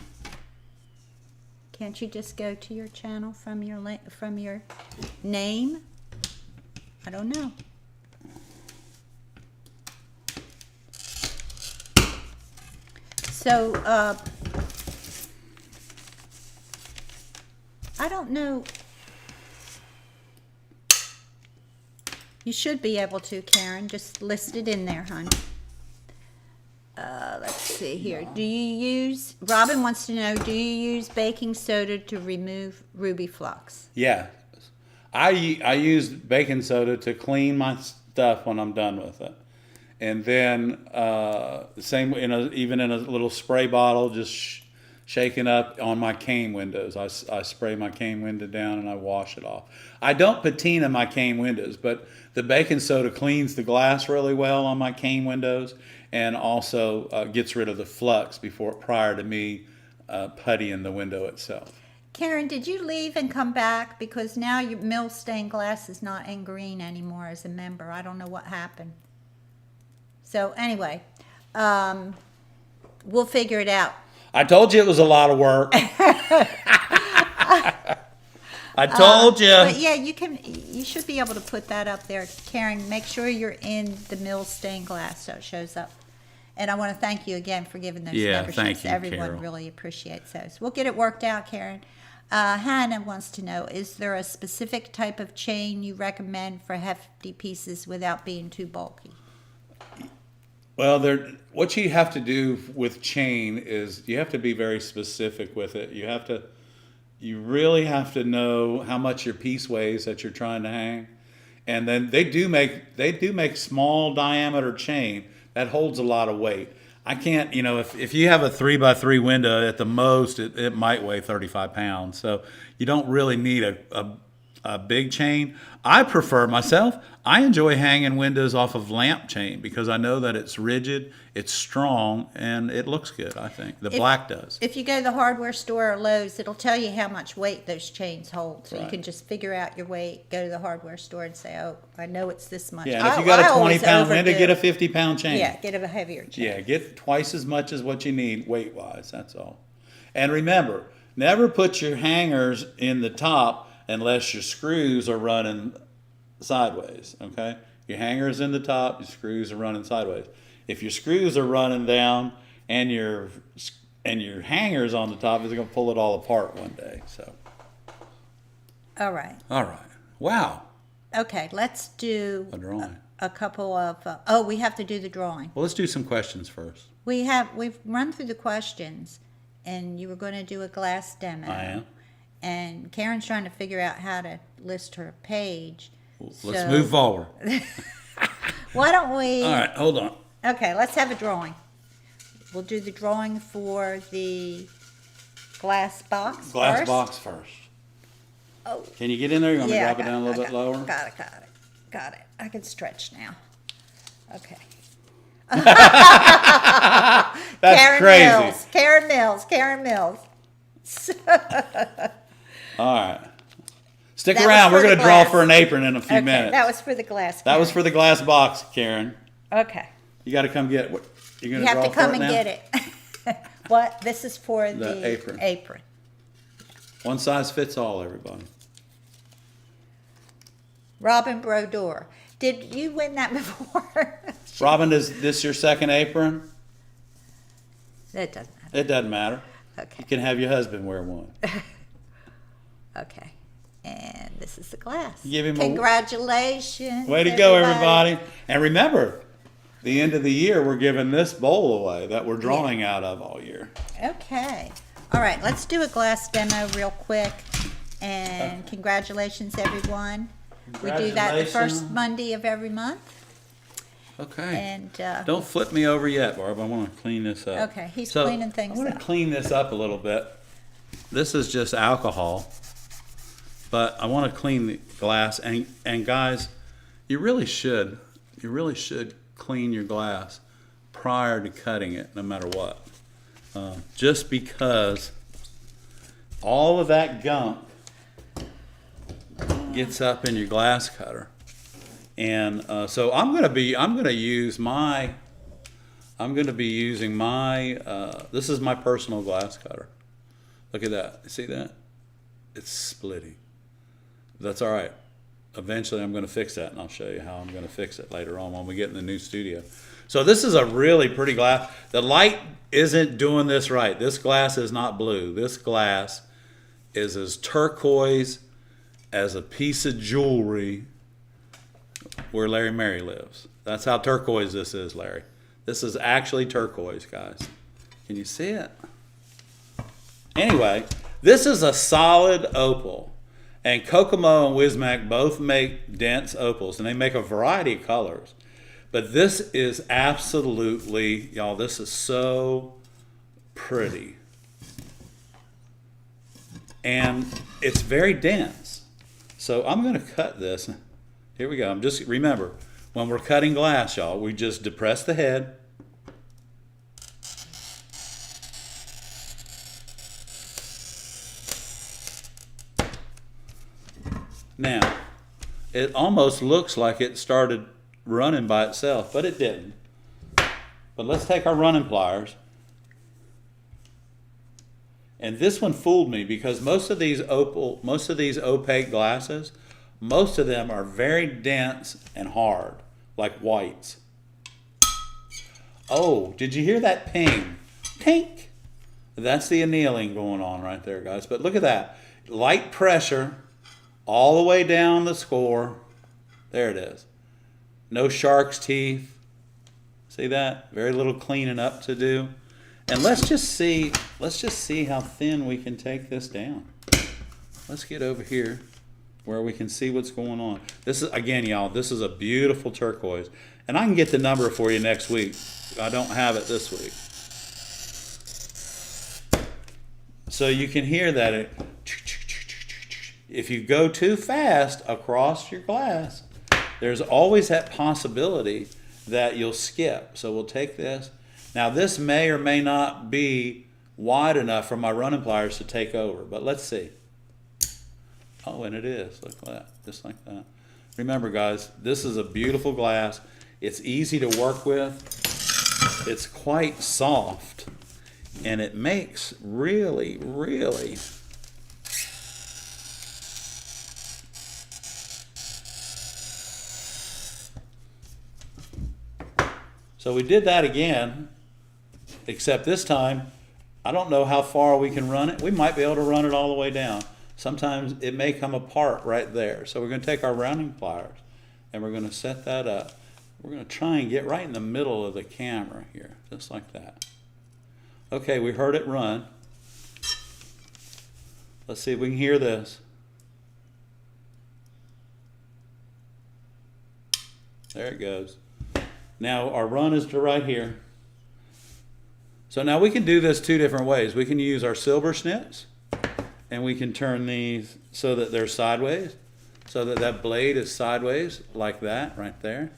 [SPEAKER 2] Can't you just go to your channel from your name? I don't know. So, I don't know. You should be able to, Karen. Just list it in there, hon. Let's see here. Do you use, Robin wants to know, do you use baking soda to remove ruby flux?
[SPEAKER 1] Yeah. I use baking soda to clean my stuff when I'm done with it. And then same even in a little spray bottle, just shaking up on my cane windows. I spray my cane window down and I wash it off. I don't patina my cane windows, but the baking soda cleans the glass really well on my cane windows, and also gets rid of the flux prior to me puttying the window itself.
[SPEAKER 2] Karen, did you leave and come back? Because now your mill stained glass is not in green anymore as a member. I don't know what happened. So anyway, we'll figure it out.
[SPEAKER 1] I told you it was a lot of work. I told you.
[SPEAKER 2] But yeah, you should be able to put that up there. Karen, make sure you're in the mill stained glass so it shows up. And I want to thank you again for giving those memberships.
[SPEAKER 1] Thank you,
[SPEAKER 2] Everyone
[SPEAKER 1] Carol.
[SPEAKER 2] really appreciates those. We'll get it worked out, Karen. Hannah wants to know, is there a specific type of chain you recommend for hefty pieces without being too bulky?
[SPEAKER 1] Well, what you have to do with chain is you have to be very specific with it. You really have to know how much your piece weighs that you're trying to hang. And then they do make small diameter chain that holds a lot of weight. I can't, if you have a 3x3 window, at the most, it might weigh 35 pounds. So you don't really need a big chain. I enjoy hanging windows off of lamp chain because I know that it's rigid, it's strong, and it looks good, I think. The black does.
[SPEAKER 2] If you go to the hardware store or Lowe's, it'll tell you how much weight those chains hold. So
[SPEAKER 1] Right.
[SPEAKER 2] you can just figure out your weight, go to the hardware store and say, oh, I know it's this much.
[SPEAKER 1] Yeah, and if you got a
[SPEAKER 2] always
[SPEAKER 1] 20-pound window,
[SPEAKER 2] overdo.
[SPEAKER 1] get a 50-pound chain.
[SPEAKER 2] Yeah, get a heavier chain.
[SPEAKER 1] Yeah, get twice as much as what you need weight-wise, that's all. And remember, never put your hangers in the top unless your screws are running sideways, okay? Your hangers in the top, your screws are running sideways. If your screws are running down and your hangers on the top, it's going to pull it all apart one day. So.
[SPEAKER 2] All right.
[SPEAKER 1] All right. Wow.
[SPEAKER 2] Okay, let's do
[SPEAKER 1] A drawing.
[SPEAKER 2] a couple of, we have to do the drawing.
[SPEAKER 1] Well, let's do some questions first.
[SPEAKER 2] We've run through the questions, and you were going to do a glass demo.
[SPEAKER 1] I am.
[SPEAKER 2] And Karen's trying to figure out how to list her page.
[SPEAKER 1] Let's
[SPEAKER 2] So-
[SPEAKER 1] move forward.
[SPEAKER 2] Why don't we?
[SPEAKER 1] All right, hold on.
[SPEAKER 2] Okay, let's have a drawing. We'll do the drawing for the glass box
[SPEAKER 1] Glass
[SPEAKER 2] first.
[SPEAKER 1] box first.
[SPEAKER 2] Oh,
[SPEAKER 1] Can you get in there? You want me to
[SPEAKER 2] yeah,
[SPEAKER 1] drop it down a little bit lower?
[SPEAKER 2] Got it. I can stretch now. Okay.
[SPEAKER 1] That's
[SPEAKER 2] Karen
[SPEAKER 1] crazy.
[SPEAKER 2] Karen Mills.
[SPEAKER 1] All right. Stick
[SPEAKER 2] That was
[SPEAKER 1] around.
[SPEAKER 2] for
[SPEAKER 1] We're
[SPEAKER 2] the
[SPEAKER 1] going to draw
[SPEAKER 2] glass.
[SPEAKER 1] for an apron in a few
[SPEAKER 2] Okay,
[SPEAKER 1] minutes.
[SPEAKER 2] that was for the glass.
[SPEAKER 1] That was
[SPEAKER 2] Karen.
[SPEAKER 1] for the glass box, Karen.
[SPEAKER 2] Okay.
[SPEAKER 1] You got to come get what? You're
[SPEAKER 2] You
[SPEAKER 1] going to draw
[SPEAKER 2] have to
[SPEAKER 1] for
[SPEAKER 2] come
[SPEAKER 1] it
[SPEAKER 2] and
[SPEAKER 1] now?
[SPEAKER 2] get it. What? This is for the
[SPEAKER 1] apron. One size fits all, everybody.
[SPEAKER 2] Robin Brodeur. Did you win that before?
[SPEAKER 1] Robin, is this your second apron?
[SPEAKER 2] That doesn't matter.
[SPEAKER 1] It doesn't matter. You
[SPEAKER 2] Okay.
[SPEAKER 1] can have your husband wear one.
[SPEAKER 2] Okay. And this is the glass.
[SPEAKER 1] Give him a-
[SPEAKER 2] Congratulations.
[SPEAKER 1] Way to go, everybody. And remember, the end of the year, we're giving this bowl away that we're drawing out of all year.
[SPEAKER 2] Okay. All right, let's do a glass demo real quick. And congratulations, everyone. We do that the first
[SPEAKER 1] Congratulations.
[SPEAKER 2] Monday of every month.
[SPEAKER 1] Okay.
[SPEAKER 2] And
[SPEAKER 1] Don't flip me over yet, Barb. I want to clean this up.
[SPEAKER 2] Okay, he's cleaning things
[SPEAKER 1] I want
[SPEAKER 2] up.
[SPEAKER 1] to clean this up a little bit. This is just alcohol, but I want to clean the glass. And guys, you really should clean your glass prior to cutting it, no matter what. Just because all of that gunk gets up in your glass cutter. And so I'm gonna use my I'm going to be using my, this is my personal glass cutter. Look at that. See that? It's splitting. That's all right. Eventually I'm going to fix that, and I'll show you how I'm going to fix it later on when we get in the new studio. So this is a really pretty glass. The light isn't doing this right. This glass is not blue. This glass is as turquoise as a piece of jewelry where Larry Mary lives. That's how turquoise this is, Larry. This is actually turquoise, guys. Can you see it? Anyway, this is a solid opal. And Kokomo and Wismac both make dense opals, and they make a variety of colors. But this is absolutely, y'all, this is so pretty. And it's very dense. So I'm going to cut this. Here we go. Remember, when we're cutting glass, y'all, we just depress the head. Now, it almost looks like it started running by itself, but it didn't. But let's take our running pliers. And this one fooled me because most of these opaque glasses, most of them are very dense and hard, like whites. Oh, did you hear that ping? Tink! That's the annealing going on right there, guys. But look at that. Light pressure all the way down the score. There it is. No shark's teeth. See that? Very little cleaning up to do. And let's just see how thin we can take this down. Let's get over here where we can see what's going on. This is, again, y'all, this is a beautiful turquoise. And I can get the number for you next week. I don't have it this week. So you can hear that. If you go too fast across your glass, there's always that possibility that you'll skip. So we'll take this. Now this may or may not be wide enough for my running pliers to take over, but let's see. Oh, and it is. Look at that, just like that. Remember, guys, this is a beautiful glass. It's easy to work with. It's quite soft, and it makes really, really So we did that again, except this time, I don't know how far we can run it. We might be able to run it all the way down. Sometimes it may come apart right there. So we're going to take our rounding pliers and we're going to set that up. We're going to try and get right in the middle of the camera here, just like that. Okay, we heard it run. Let's see if we can hear this. There it goes. Now our run is to right here. So now we can do this two different ways. We can use our silver snips and we can turn these so that they're sideways, so that that blade is sideways like that right there.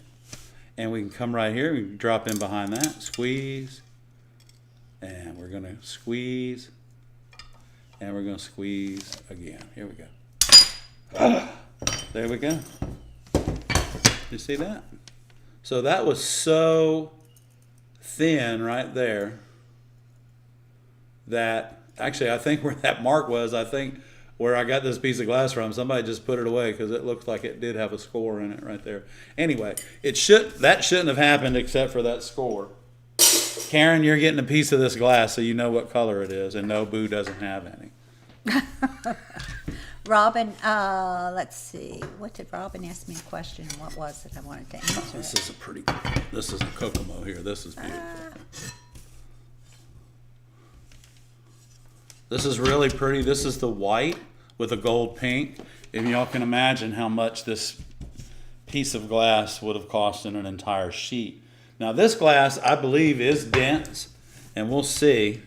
[SPEAKER 1] And we can come right here, we can drop in behind that, squeeze, and we're gonna squeeze, and we're gonna squeeze again. Here we go. There we go. You see that? So that was so thin right there that, actually I think where that mark was, I think where I got this piece of glass from, somebody just put it away because it looked like it did have a score in it right there. Anyway, that shouldn't have happened except for that score. Karen, you're getting a piece of this glass so you know what color it is, and no, Boo doesn't have any.
[SPEAKER 2] Robin, let's see. What did Robin ask me a question? What was it I wanted to answer?
[SPEAKER 1] This is a Kokomo here. This is beautiful. This is really pretty. This is the white with a gold pink. And y'all can imagine how much this piece of glass would have cost in an entire sheet. Now this glass, I believe, is dense, and we'll see.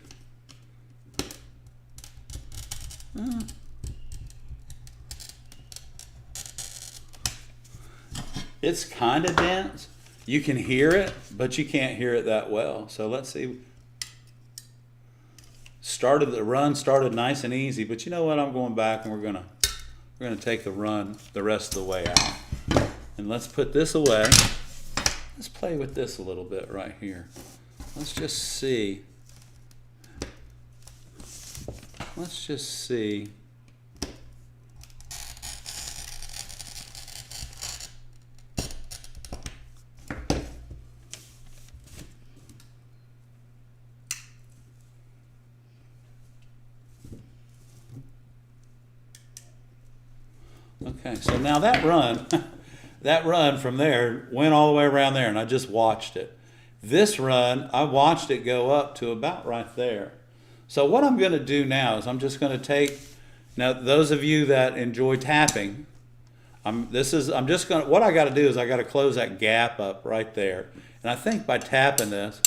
[SPEAKER 1] It's kind of dense. You can hear it, but you can't hear it that well. So let's see. The run started nice and easy, but you know what? I'm going back and we're gonna take the run the rest of the way out. And let's put this away. Let's play with this a little bit right here. Let's just see. Let's just see. Okay, so now that run, that run from there went all the way around there, and I just watched it. This run, I watched it go up to about right there. So what I'm going to do now is I'm just going to take, now those of you that enjoy tapping, what I got to do is I got to close that gap up right there. And I think by tapping this,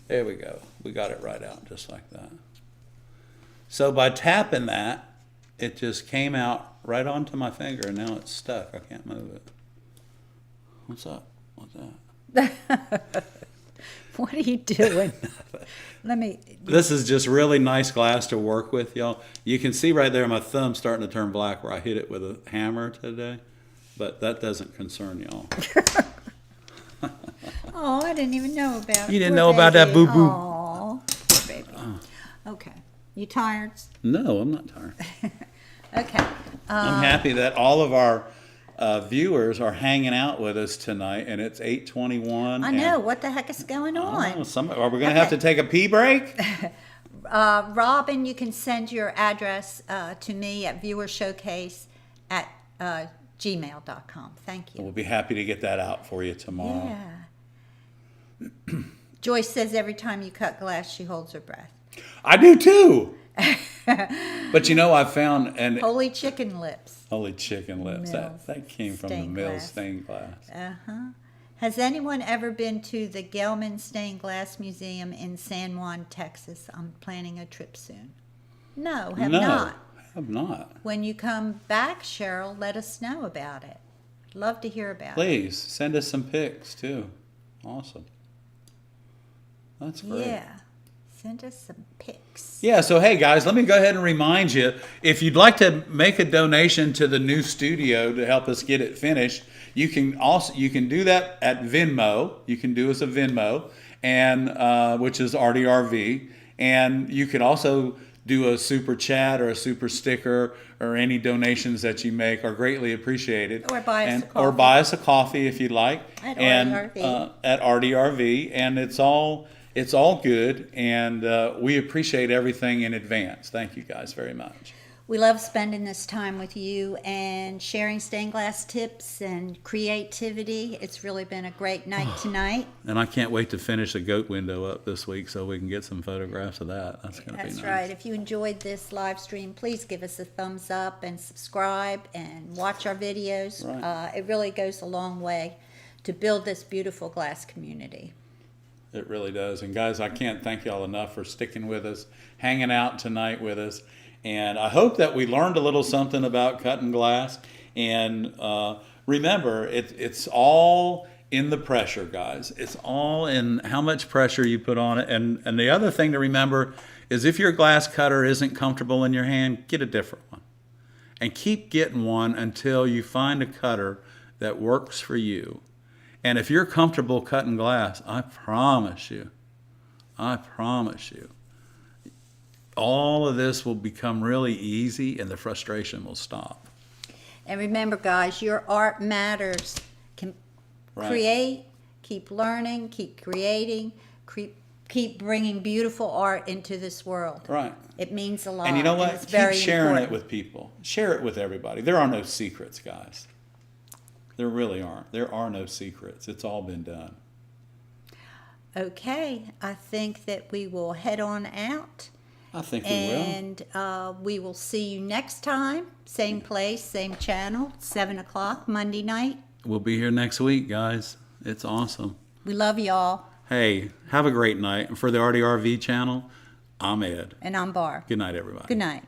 [SPEAKER 1] there we go. We got it right out just like that. So by tapping that, it just came out right onto my finger, and now it's stuck. I can't move it. What's up? What's that?
[SPEAKER 2] What are you doing?
[SPEAKER 1] This is just really nice glass to work with, y'all. You can see right there my thumb's starting to turn black where I hit it with a hammer today, but that doesn't concern y'all.
[SPEAKER 2] Oh, I didn't even know about it.
[SPEAKER 1] You didn't know about that, boo-boo.
[SPEAKER 2] Oh, poor baby. Okay. You tired?
[SPEAKER 1] No, I'm not tired.
[SPEAKER 2] Okay.
[SPEAKER 1] I'm happy that all of our viewers are hanging out with us tonight, and it's 8:21.
[SPEAKER 2] I know. What the heck is going on?
[SPEAKER 1] Are we going to have to take a pee break?
[SPEAKER 2] Robin, you can send your address to me at viewershowcase@gmail.com. Thank you.
[SPEAKER 1] We'll be happy to get that out for you tomorrow.
[SPEAKER 2] Yeah. Joyce says every time you cut glass, she holds her breath.
[SPEAKER 1] I do too. But you know, I found
[SPEAKER 2] Holy chicken lips.
[SPEAKER 1] Holy chicken lips. That came from the Mills stained glass.
[SPEAKER 2] Has anyone ever been to the Gelman Stained Glass Museum in San Juan, Texas? I'm planning a trip soon. No, not.
[SPEAKER 1] Have not.
[SPEAKER 2] When you come back, Cheryl, let us know about it. Love to hear about it.
[SPEAKER 1] Please send us some pics too. Awesome. That's great.
[SPEAKER 2] Yeah. Send us some pics.
[SPEAKER 1] Yeah, so hey guys, let me go ahead and remind you, if you'd like to make a donation to the new studio to help us get it finished, you can do that at Venmo. You can do us a Venmo, and which is ARTyRV, and you can also do a super chat or a super sticker, or any donations that you make are greatly appreciated.
[SPEAKER 2] Or buy us a coffee.
[SPEAKER 1] Or buy us a coffee if you'd like.
[SPEAKER 2] At ARTyRV.
[SPEAKER 1] At ARTyRV, and it's all good, and we appreciate everything in advance. Thank you guys very much.
[SPEAKER 2] We love spending this time with you and sharing stained glass tips and creativity. It's really been a great night tonight.
[SPEAKER 1] And I can't wait to finish the goat window up this week so we can get some photographs of that. That's going to be nice.
[SPEAKER 2] That's right. If you enjoyed this live stream, please give us a thumbs up and subscribe and watch our videos.
[SPEAKER 1] Right.
[SPEAKER 2] It really goes a long way to build this beautiful glass community.
[SPEAKER 1] It really does. And guys, I can't thank y'all enough for sticking with us, hanging out tonight with us. And I hope that we learned a little something about cutting glass. And remember, it's all in the pressure, guys. It's all in how much pressure you put on it. And the other thing to remember is if your glass cutter isn't comfortable in your hand, get a different one. And keep getting one until you find a cutter that works for you. And if you're comfortable cutting glass, I promise you, all of this will become really easy and the frustration will stop.
[SPEAKER 2] And remember, guys, your art matters. Create, keep learning, keep creating, keep bringing beautiful art into this world.
[SPEAKER 1] Right.
[SPEAKER 2] It means a lot.
[SPEAKER 1] And you know what?
[SPEAKER 2] Keep
[SPEAKER 1] sharing it with people. Share it with everybody. There are no secrets, guys. There really aren't. There are no secrets. It's all been done.
[SPEAKER 2] Okay. I think that we will head on out.
[SPEAKER 1] I think we will.
[SPEAKER 2] And we will see you next time. Same place, same channel, 7 o'clock, Monday night.
[SPEAKER 1] We'll be here next week, guys. It's awesome.
[SPEAKER 2] We love y'all.
[SPEAKER 1] Hey, have a great night. And for the ARTyRV channel, I'm Ed.
[SPEAKER 2] And I'm Barb.
[SPEAKER 1] Good night, everybody.
[SPEAKER 2] Good night.